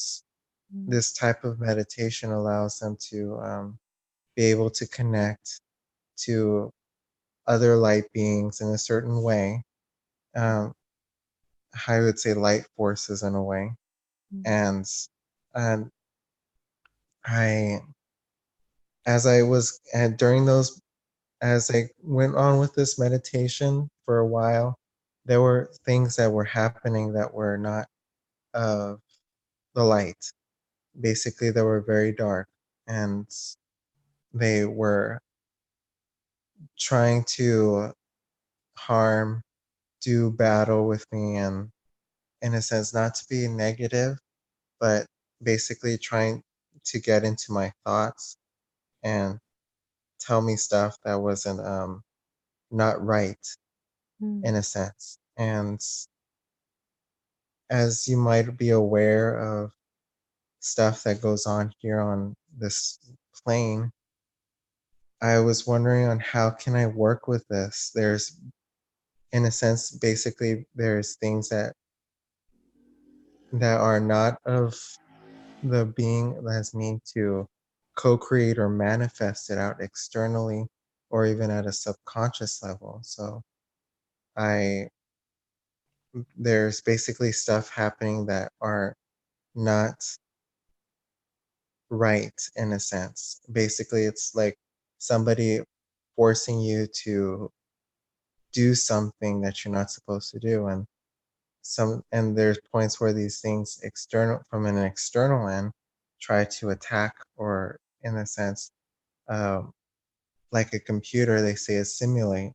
this type of meditation allows them to be able to connect to other light beings in a certain way. I would say light forces in a way. And I, as I was, and during those, as I went on with this meditation for a while, there were things that were happening that were not of the light. Basically, they were very dark, and they were trying to harm, do battle with me, and in a sense, not to be negative, but basically trying to get into my thoughts and tell me stuff that wasn't not right in a sense. And as you might be aware of stuff that goes on here on this plane, I was wondering on how can I work with this. There's, in a sense, basically there's things that are not of the being that has me to co-create or manifest it out externally or even at a subconscious level. So there's basically stuff happening that are not right in a sense. Basically, it's like somebody forcing you to do something that you're not supposed to do, and there's points where these things from an external end try to attack, or in a sense, like a computer, they say assimilate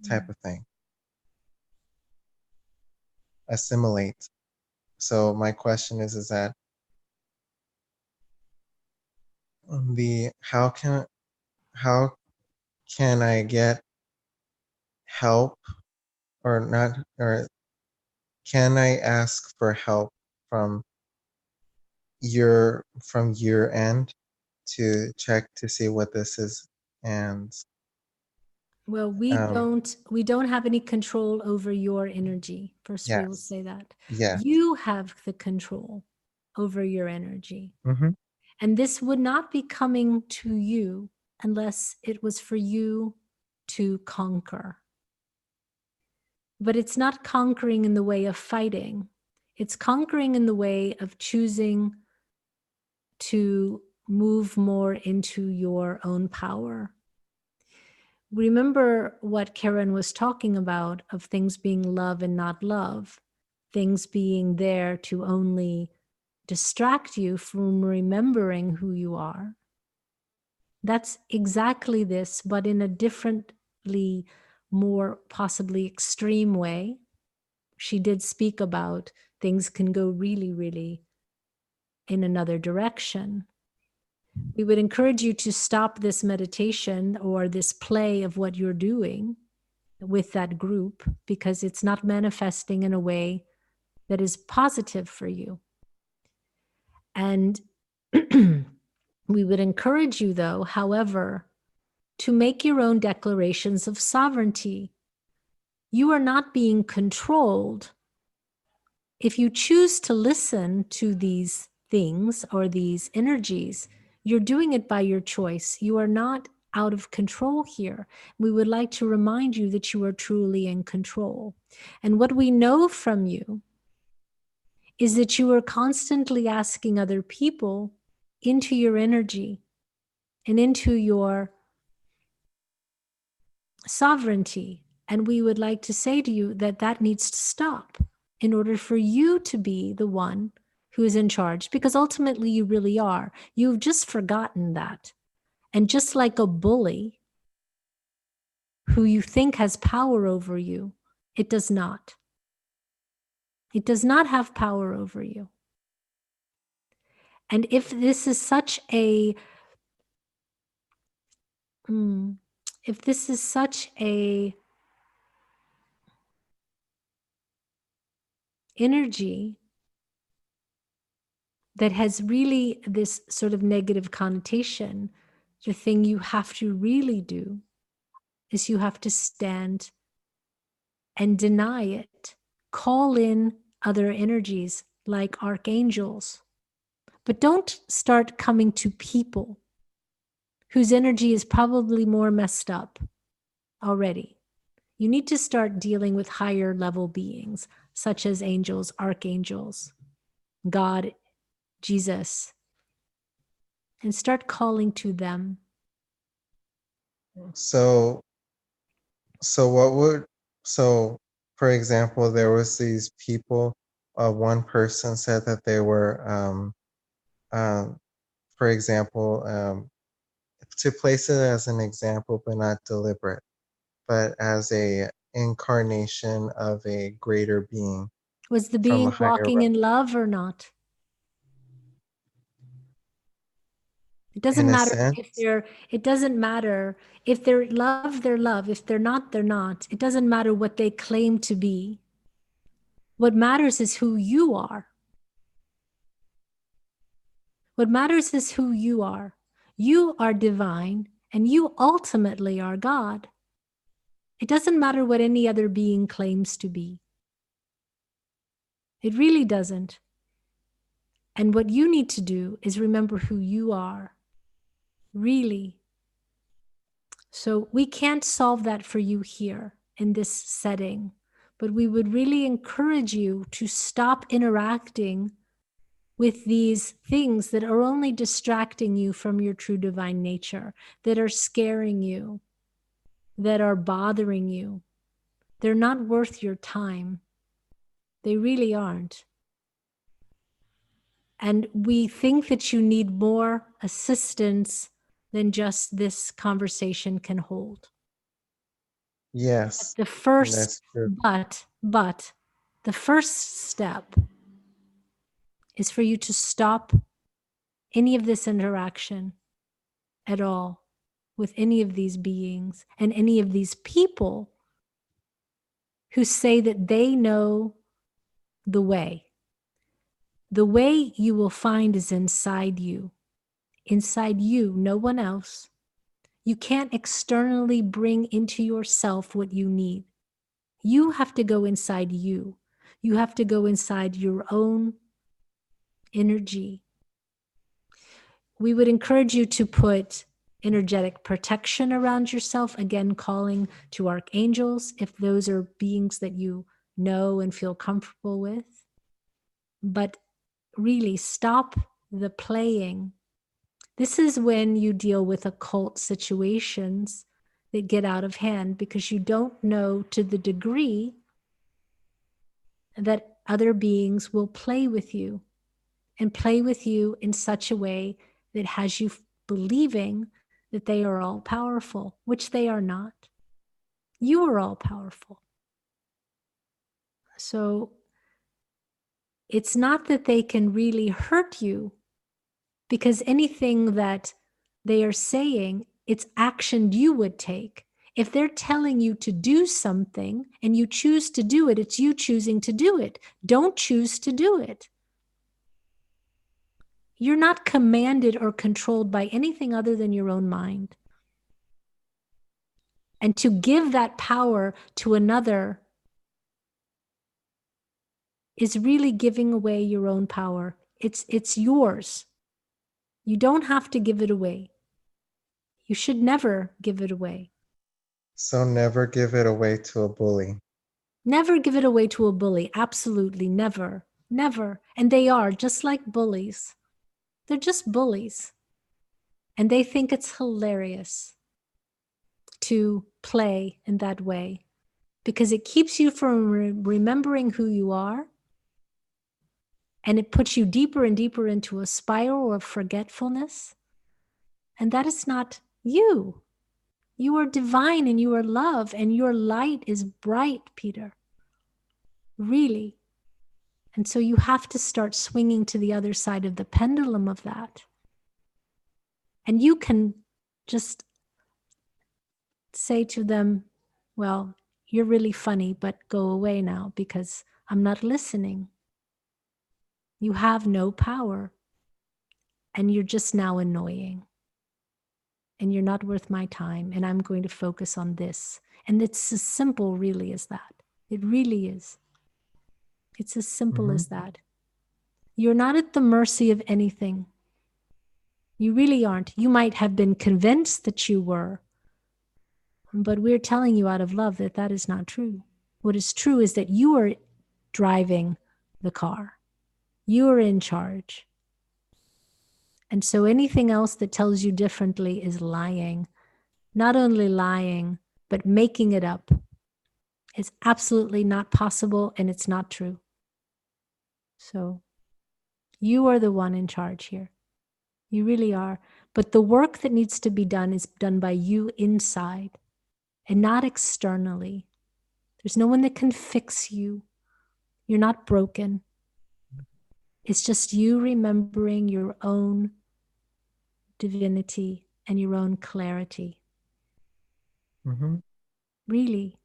type of thing. Assimilate. So my question is that how can I get help, or not, or can I ask for help from your end to check to see what this is? And well, we don't have any control over your energy. First, we will say that. Yes. You have the control over your energy. Mm-hmm. And this would not be coming to you unless it was for you to conquer. but it's not conquering in the way of fighting. It's conquering in the way of choosing to move more into your own power. Remember what Karen was talking about of things being love and not love, things being there to only distract you from remembering who you are. That's exactly this, but in a differently, more possibly extreme way. She did speak about things can go really, really in another direction. We would encourage you to stop this meditation or this play of what you're doing with that group, because it's not manifesting in a way that is positive for you. And we would encourage you, though, however, to make your own declarations of sovereignty. You are not being controlled. If you choose to listen to these things or these energies, you're doing it by your choice. You are not out of control here. We would like to remind you that you are truly in control. And what we know from you is that you are constantly asking other people into your energy and into your sovereignty. And we would like to say to you that that needs to stop in order for you to be the one who is in charge, because ultimately you really are. You've just forgotten that. And just like a bully who you think has power over you, it does not. It does not have power over you. And if this is such a energy that has really this sort of negative connotation, the thing you have to really do is you have to stand and deny it. Call in other energies like archangels, but don't start coming to people whose energy is probably more messed up already. You need to start dealing with higher level beings, such as angels, archangels, God, Jesus, and start calling to them. So for example, there was these people, one person said that they were, for example, to place it as an example, but not deliberate, but as a incarnation of a greater being. Was the from a being higher walking realm. in love or not? It In doesn't a matter sense, it doesn't matter if they're love, they're love. If they're not, they're not. It doesn't matter what they claim to be. What matters is who you are. What matters is who you are. You are divine, and you ultimately are God. It doesn't matter what any other being claims to be. It really doesn't. And what you need to do is remember who you are. Really. So we can't solve that for you here in this setting, but we would really encourage you to stop interacting with these things that are only distracting you from your true divine nature, that are scaring you, that are bothering you. They're not worth your time. They really aren't. And we think that you need more assistance than just this conversation can hold. yes, The first, that's true. but the first step is for you to stop any of this interaction at all with any of these beings and any of these people who say that they know the way. The way you will find is inside you. Inside you, no one else. You can't externally bring into yourself what you need. You have to go inside you. You have to go inside your own energy. We would encourage you to put energetic protection around yourself. Again, calling to archangels if those are beings that you know and feel comfortable with. But really stop the playing. This is when you deal with occult situations that get out of hand because you don't know to the degree that other beings will play with you and play with you in such a way that has you believing that they are all powerful, which they are not. You are all powerful. So it's not that they can really hurt you, because anything that they are saying, it's action you would take. If they're telling you to do something and you choose to do it, it's you choosing to do it. Don't choose to do it. You're not commanded or controlled by anything other than your own mind. And to give that power to another is really giving away your own power. It's yours. You don't have to give it away. You should never give it away. So never give it away to a bully. Never give it away to a bully. Absolutely never. Never. And they are just like bullies. They're just bullies. And they think it's hilarious to play in that way because it keeps you from remembering who you are. And it puts you deeper and deeper into a spiral of forgetfulness. And that is not you. You are divine and you are love and your light is bright, Peter. Really. And so you have to start swinging to the other side of the pendulum of that. And you can just say to them, well, you're really funny, but go away now because I'm not listening. You have no power and you're just now annoying. And you're not worth my time, and I'm going to focus on this. And it's as simple, really, as that. It really is. It's as simple as that. You're not at the mercy of anything. You really aren't. You might have been convinced that you were, but we're telling you out of love that that is not true. What is true is that you are driving the car. You are in charge. And so anything else that tells you differently is lying. Not only lying, but making it up. It's absolutely not possible and it's not true. So you are the one in charge here. You really are. But the work that needs to be done is done by you inside and not externally. There's no one that can fix you. You're not broken. It's just you remembering your own divinity and your own clarity. Really.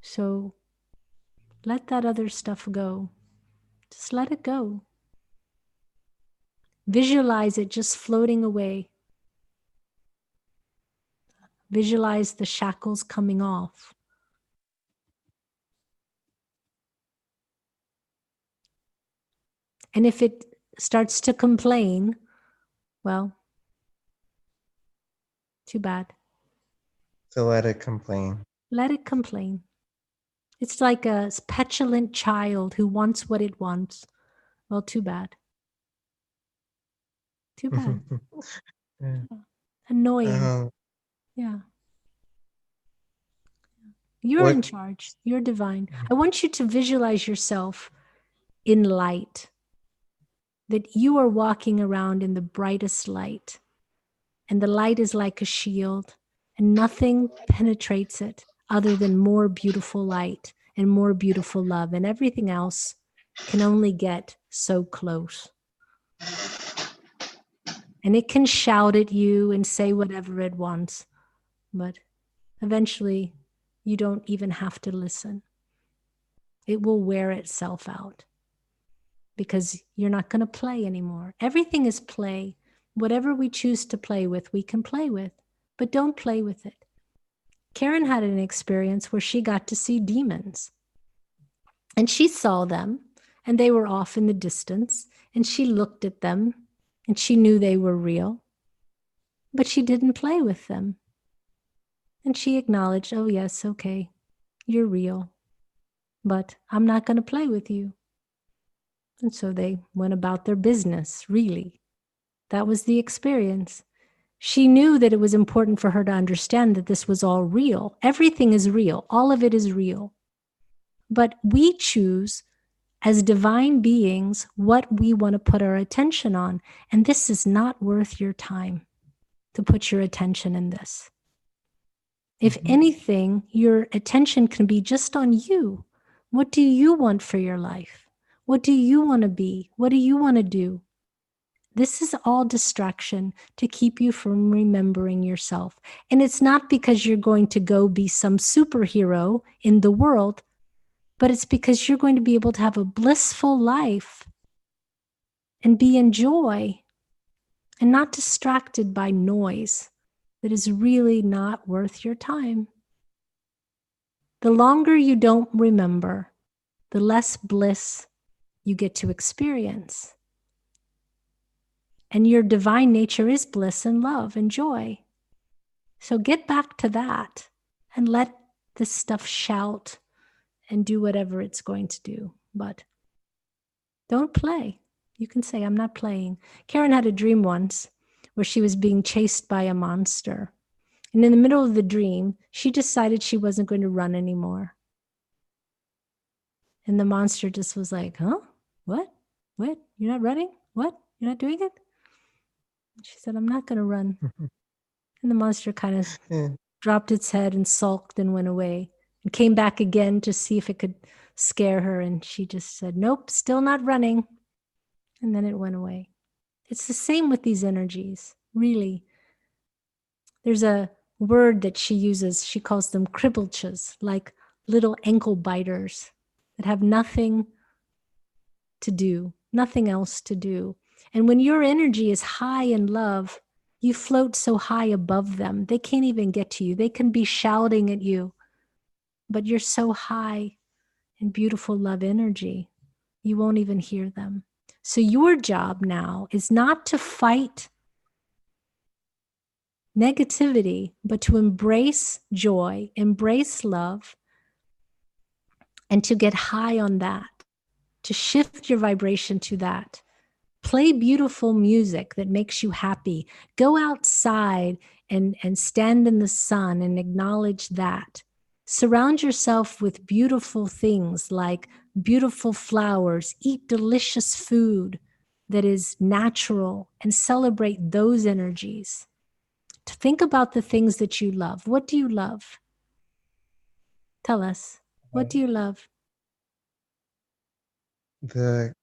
So let that other stuff go. Just let it go. Visualize it just floating away. Visualize the shackles coming off. And if it starts to complain, well, too bad. To let it complain. Let it complain. It's like a petulant child who wants what it wants. Well, too bad. Too bad. Yeah. Annoying. Yeah. You're in charge. You're divine. I want you to visualize yourself in light. That you are walking around in the brightest light. And the light is like a shield. And nothing penetrates it other than more beautiful light and more beautiful love. And everything else can only get so close. And it can shout at you and say whatever it wants. But eventually, you don't even have to listen. It will wear itself out. Because you're not going to play anymore. Everything is play. Whatever we choose to play with, we can play with. But don't play with it. Karen had an experience where she got to see demons. And she saw them, and they were off in the distance, and she looked at them, and she knew they were real. but she didn't play with them. And she acknowledged, oh, yes, okay, you're real, but I'm not going to play with you. And so they went about their business, really. That was the experience. She knew that it was important for her to understand that this was all real. Everything is real. All of it is real. But we choose as divine beings what we want to put our attention on. And this is not worth your time to put your attention in this. If anything, your attention can be just on you. What do you want for your life? What do you want to be? What do you want to do? This is all distraction to keep you from remembering yourself. And it's not because you're going to go be some superhero in the world, but it's because you're going to be able to have a blissful life and be in joy and not distracted by noise that is really not worth your time. The longer you don't remember, the less bliss you get to experience. And your divine nature is bliss and love and joy. So get back to that and let this stuff shout and do whatever it's going to do. But don't play. You can say, I'm not playing. Karen had a dream once where she was being chased by a monster. And in the middle of the dream, she decided she wasn't going to run anymore. And the monster just was like, huh? What? What? You're not running? What? You're not doing it? She said, I'm not going to run. And the monster kind of dropped its head and sulked and went away and came back again to see if it could scare her. And she just said, nope, still not running. And then it went away. It's the same with these energies, really. There's a word that she uses. She calls them 𝗪𝗡𝗧𝗡𝗧, like little ankle biters that have nothing to do, nothing else to do. And when your energy is high in love, you float so high above them, they can't even get to you. They can be shouting at you, but you're so high in beautiful love energy, you won't even hear them. So your job now is not to fight negativity, but to embrace joy, embrace love, and to get high on that, to shift your vibration to that. Play beautiful music that makes you happy. Go outside and stand in the sun and acknowledge that. Surround yourself with beautiful things like beautiful flowers. Eat delicious food that is natural and celebrate those energies. To think about the things that you love. What do you love? Tell us. What do you love? The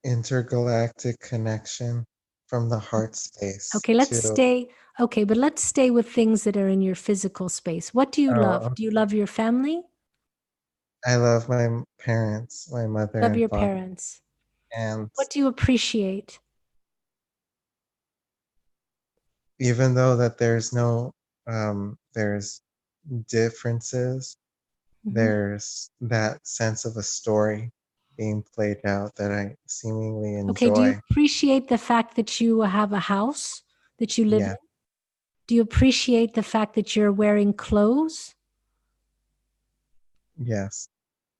intergalactic connection from the heart space. Okay, let's stay. Okay, but let's stay with things that are in your physical space. What do you love? Do you love your family? I love my parents, my mother Love and your father. parents. And What do you appreciate? even though that there's no, there's differences, there's that sense of a story being played out that I seemingly enjoy. Okay, do you appreciate the fact that you have a house that you live in? Do you appreciate the fact that you're wearing clothes? Yes.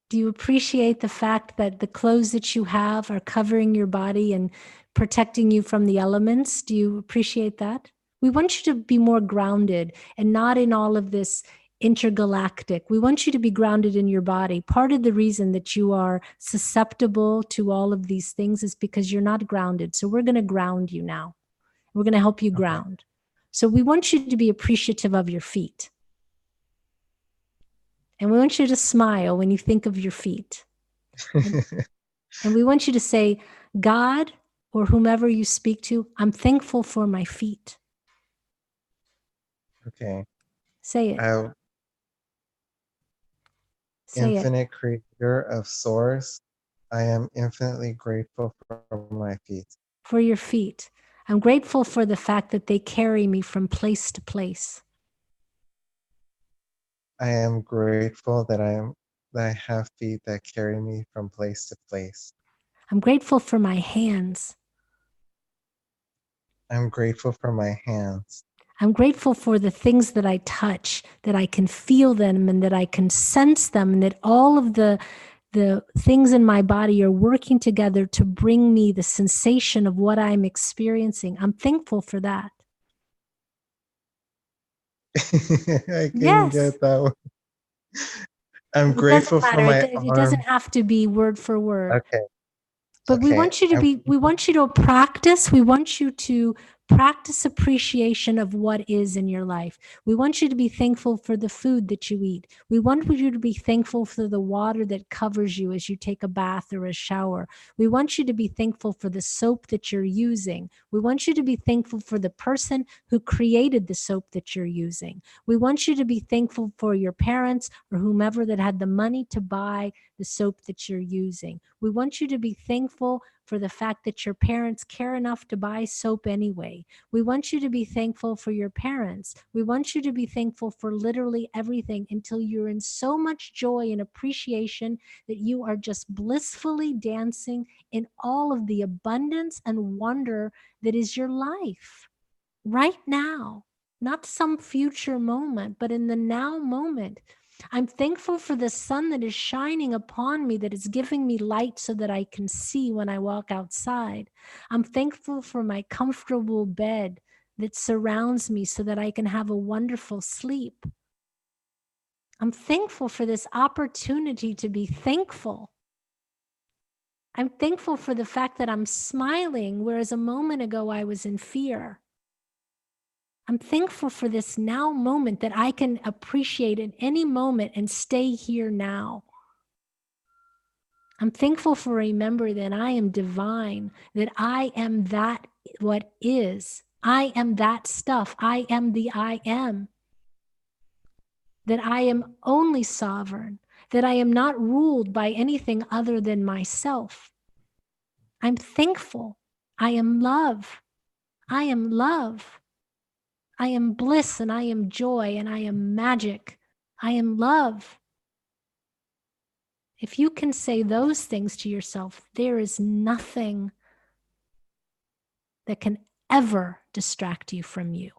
Do you appreciate the fact that the clothes that you have are covering your body and protecting you from the elements? Do you appreciate that? We want you to be more grounded and not in all of this intergalactic. We want you to be grounded in your body. Part of the reason that you are susceptible to all of these things is because you're not grounded. So we're going to ground you now. We're going to help you ground. So we want you to be appreciative of your feet. And we want you to smile when you think of your feet. And we want you to say, God, or whomever you speak to, I'm thankful for my feet. Okay. Say it. Say Infinite creator of source, I am infinitely grateful for my feet. For your feet. I'm grateful for the fact that they carry me from place to place. I am grateful that I have feet that carry me from place to place. I'm grateful for my hands. I'm grateful for my hands. I'm grateful for the things that I touch, that I can feel them and that I can sense them, and that all of the things in my body are working together to bring me the sensation of what I'm experiencing. I'm thankful for that. I can Yes. get that one. I'm It grateful doesn't for matter. my It doesn't arm. have to be word for word. Okay. But we Okay. want you to we want you to practice. We want you to practice appreciation of what is in your life. We want you to be thankful for the food that you eat. We want you to be thankful for the water that covers you as you take a bath or a shower. We want you to be thankful for the soap that you're using. We want you to be thankful for the person who created the soap that you're using. We want you to be thankful for your parents or whomever that had the money to buy the soap that you're using. We want you to be thankful for the fact that your parents care enough to buy soap anyway. We want you to be thankful for your parents. We want you to be thankful for literally everything until you're in so much joy and appreciation that you are just blissfully dancing in all of the abundance and wonder that is your life right now, not some future moment, but in the now moment. I'm thankful for the sun that is shining upon me, that is giving me light so that I can see when I walk outside. I'm thankful for my comfortable bed that surrounds me so that I can have a wonderful sleep. I'm thankful for this opportunity to be thankful. I'm thankful for the fact that I'm smiling, whereas a moment ago I was in fear. I'm thankful for this now moment that I can appreciate in any moment and stay here now. I'm thankful for remembering that I am divine, that I am that what is. I am that stuff. I am the I am. That I am only sovereign, that I am not ruled by anything other than myself. I'm thankful. I am love. I am love. I am bliss and I am joy and I am magic. I am love. If you can say those things to yourself, there is nothing that can ever distract you from you.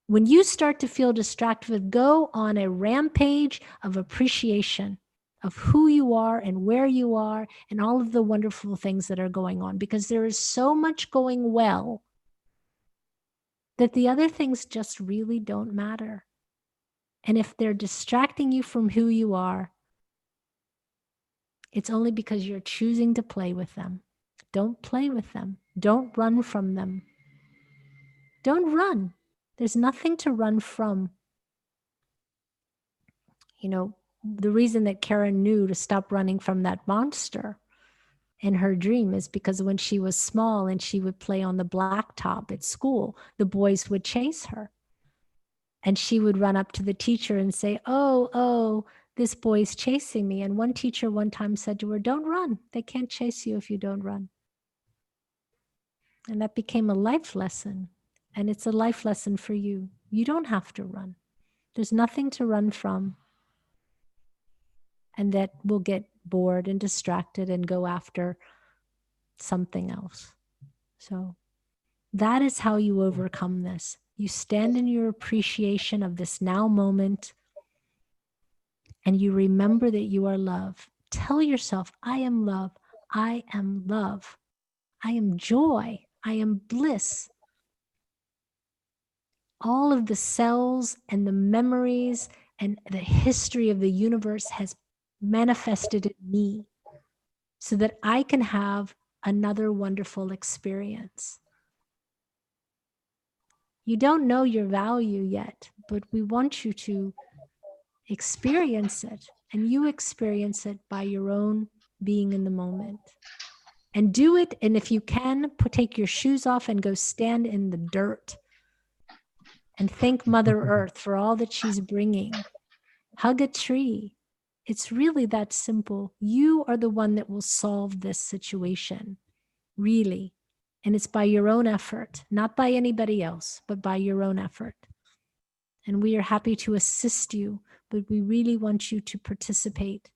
When you start to feel distracted, go on a rampage of appreciation of who you are and where you are and all of the wonderful things that are going on, because there is so much going well that the other things just really don't matter. And if they're distracting you from who you are, it's only because you're choosing to play with them. Don't play with them. Don't run from them. Don't run. There's nothing to run from. You know, the reason that Karen knew to stop running from that monster in her dream is because when she was small and she would play on the blacktop at school, the boys would chase her. And she would run up to the teacher and say, oh, this boy's chasing me. And one teacher one time said to her, don't run. They can't chase you if you don't run. And that became a life lesson. And it's a life lesson for you. You don't have to run. There's nothing to run from. And that will get bored and distracted and go after something else. So that is how you overcome this. You stand in your appreciation of this now moment, and you remember that you are love. Tell yourself, I am love. I am love. I am joy. I am bliss. All of the cells and the memories and the history of the universe has manifested in me so that I can have another wonderful experience. You don't know your value yet, but we want you to experience it, and you experience it by your own being in the moment. And do it, and if you can, take your shoes off and go stand in the dirt and thank Mother Earth for all that she's bringing. Hug a tree. It's really that simple. You are the one that will solve this situation, really. And it's by your own effort, not by anybody else, but by your own effort. And we are happy to assist you, but we really want you to participate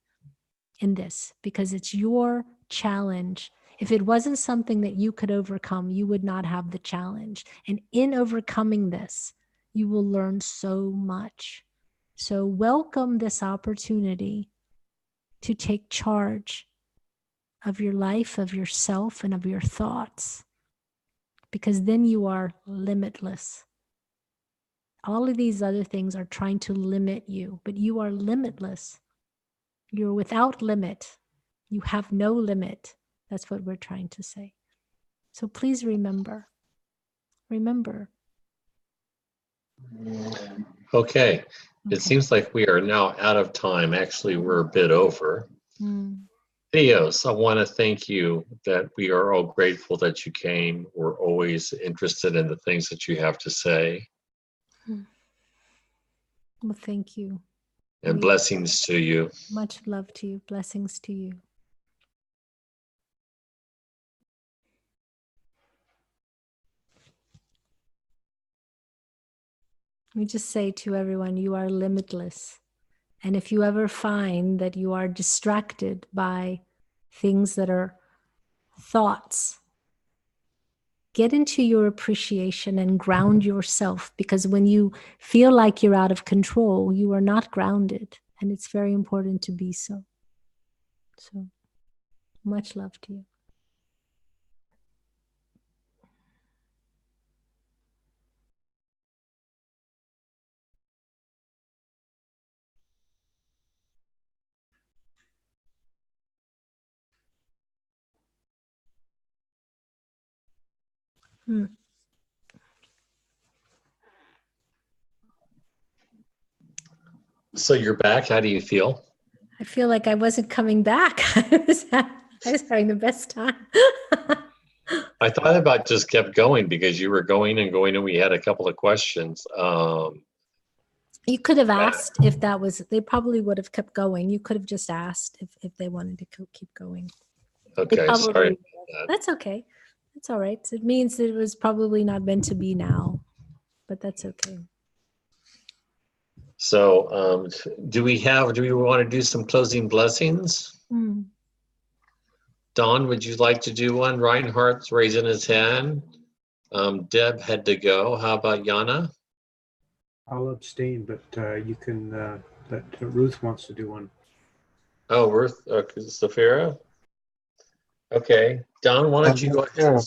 in this because it's your challenge. If it wasn't something that you could overcome, you would not have the challenge. And in overcoming this, You will learn so much. So welcome this opportunity to take charge of your life, of yourself, and of your thoughts, because then you are limitless. All of these other things are trying to limit you, but you are limitless. You're without limit. You have no limit. That's what we're trying to say. So please remember. Remember. Okay. It Okay. seems like we are now out of time. Actually, we're a bit over. Mm. Theos, I want to thank you that we are all grateful that you came. We're always interested in the things that you have to say. Well, thank you. And blessings to you. Much love to you. Blessings to you. We just say to everyone, you are limitless. And if you ever find that you are distracted by things that are thoughts, get into your appreciation and ground yourself, because when you feel like you're out of control, you are not grounded. And it's very important to be so. So much love to you. So you're back. How do you feel? I feel like I wasn't coming back. I was having the best time. I thought about just kept going because you were going and going, and we had a couple of questions. You could have asked if that was, they probably would have kept going. You could have just asked if they wanted to keep going. Okay, sorry. That's okay. That's all right. It means it was probably not meant to be now, but that's okay. So do we want to do some closing blessings? Don, would you like to do one? Reinhardt's raising his hand. Deb had to go. How about Yana? I'll abstain, but you can let Ruth wants to do one. Oh, Ruth, Safira? Okay. Don, why don't you go ahead?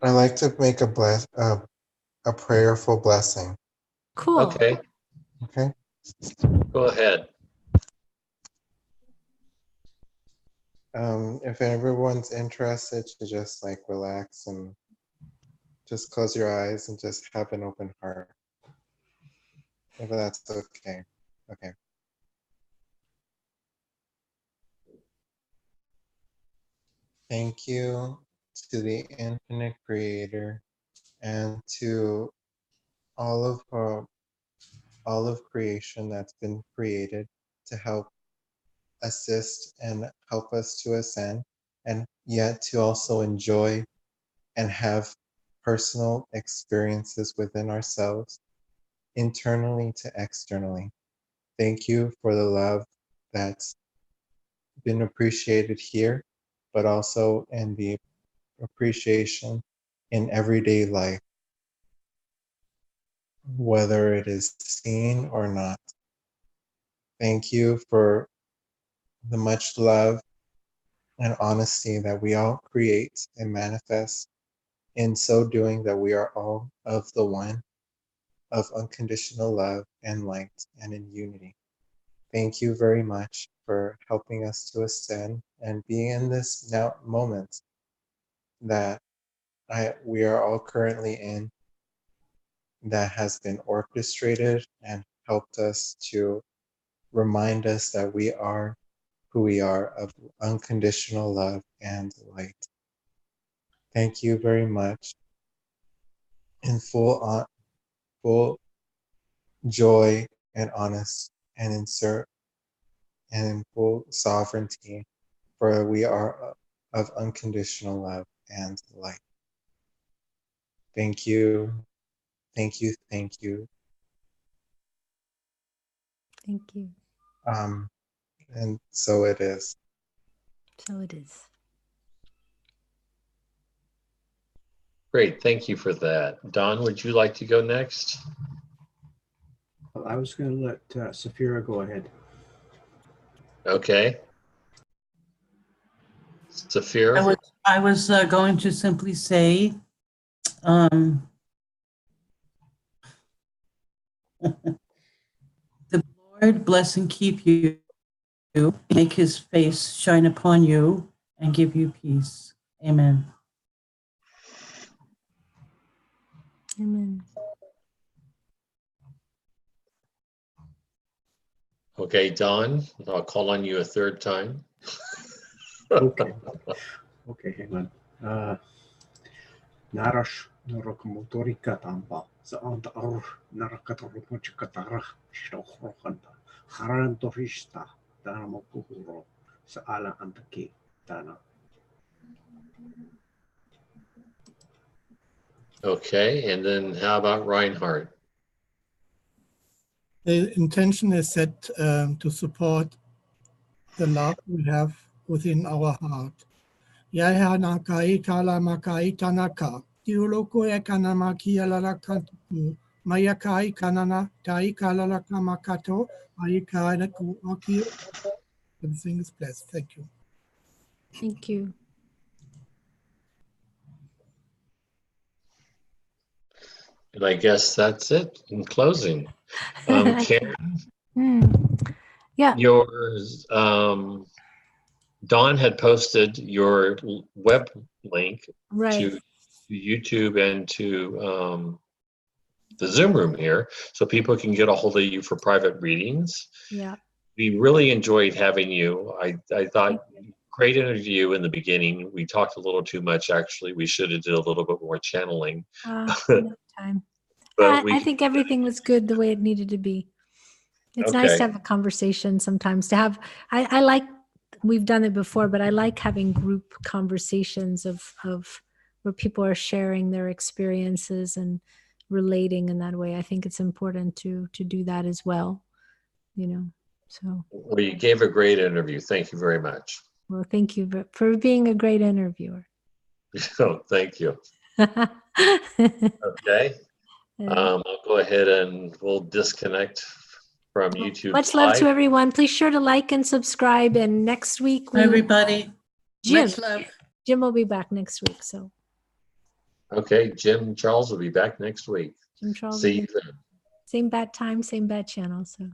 I like to make a prayerful blessing. Cool. Okay. Okay. Go ahead. If everyone's interested to just like relax and just close your eyes and just have an open heart. If that's okay. Okay. Thank you to the infinite creator and to all of creation that's been created to help assist and help us to ascend, and yet to also enjoy and have personal experiences within ourselves, internally to externally. Thank you for the love that's been appreciated here, but also in the appreciation in everyday life, whether it is seen or not. Thank you for the much love and honesty that we all create and manifest. In so doing, that we are all of the one, of unconditional love and light and in unity. Thank you very much for helping us to ascend and be in this now moment that we are all currently in, that has been orchestrated and helped us to remind us that we are who we are, of unconditional love and light. Thank you very much. In full joy and honest and in full sovereignty, for we are of unconditional love and light. Thank you. Thank you. Thank you. Thank you. And so it is. So it is. Great, thank you for that. Don, would you like to go next? Well, I was going to let 𝗖𝗢𝗡 go ahead. Okay. 𝗖𝗢𝗡? I was going to simply say, the Lord bless and keep you, make his face shine upon you, and give you peace. Amen. Amen. Okay, Don, I'll call on you a third time. Okay. Okay, hang on. Narash Norokomotorika Tampa, the Ant Ar Narakatorumochikatara, Shrohanta, Harantorista, Danamokuhuro, Saala Antaki, Dana. Okay, and then how about Reinhardt? The intention is set to support the love we have within our heart. Yahana kai kala makai tanaka. Tiuloko e kana maki alarakantu. Maya kai kanana tai kala makato. Ai kai na ku aki. Everything is blessed. Thank you. Thank you. And I guess that's it in closing. Karen, Yeah. yours, Dawn had posted your web link Right. to YouTube and to the Zoom room here, so people can get a hold of you for private readings. Yeah. We really enjoyed having you. I thought great interview in the beginning. We talked a little too much, actually. We should have did a little bit more channeling. Time. But I think everything was good the way it needed to be. It's nice to have a conversation sometimes, to have, I like, we've done it before, but I like having group conversations of where people are sharing their experiences and relating in that way. I think it's important to do that as well, you know, so. Well, you gave a great interview. Thank you very much. Well, thank you for being a great interviewer. Oh, thank you. Okay. I'll go ahead and we'll disconnect from YouTube. Much love to everyone. Please sure to like and subscribe. And next week, Everybody. Jim, Much love. Jim will be back next week. So. Okay, Jim Charles will be back next week. Jim Charles. See you then. Same bad time, same bad channel. So.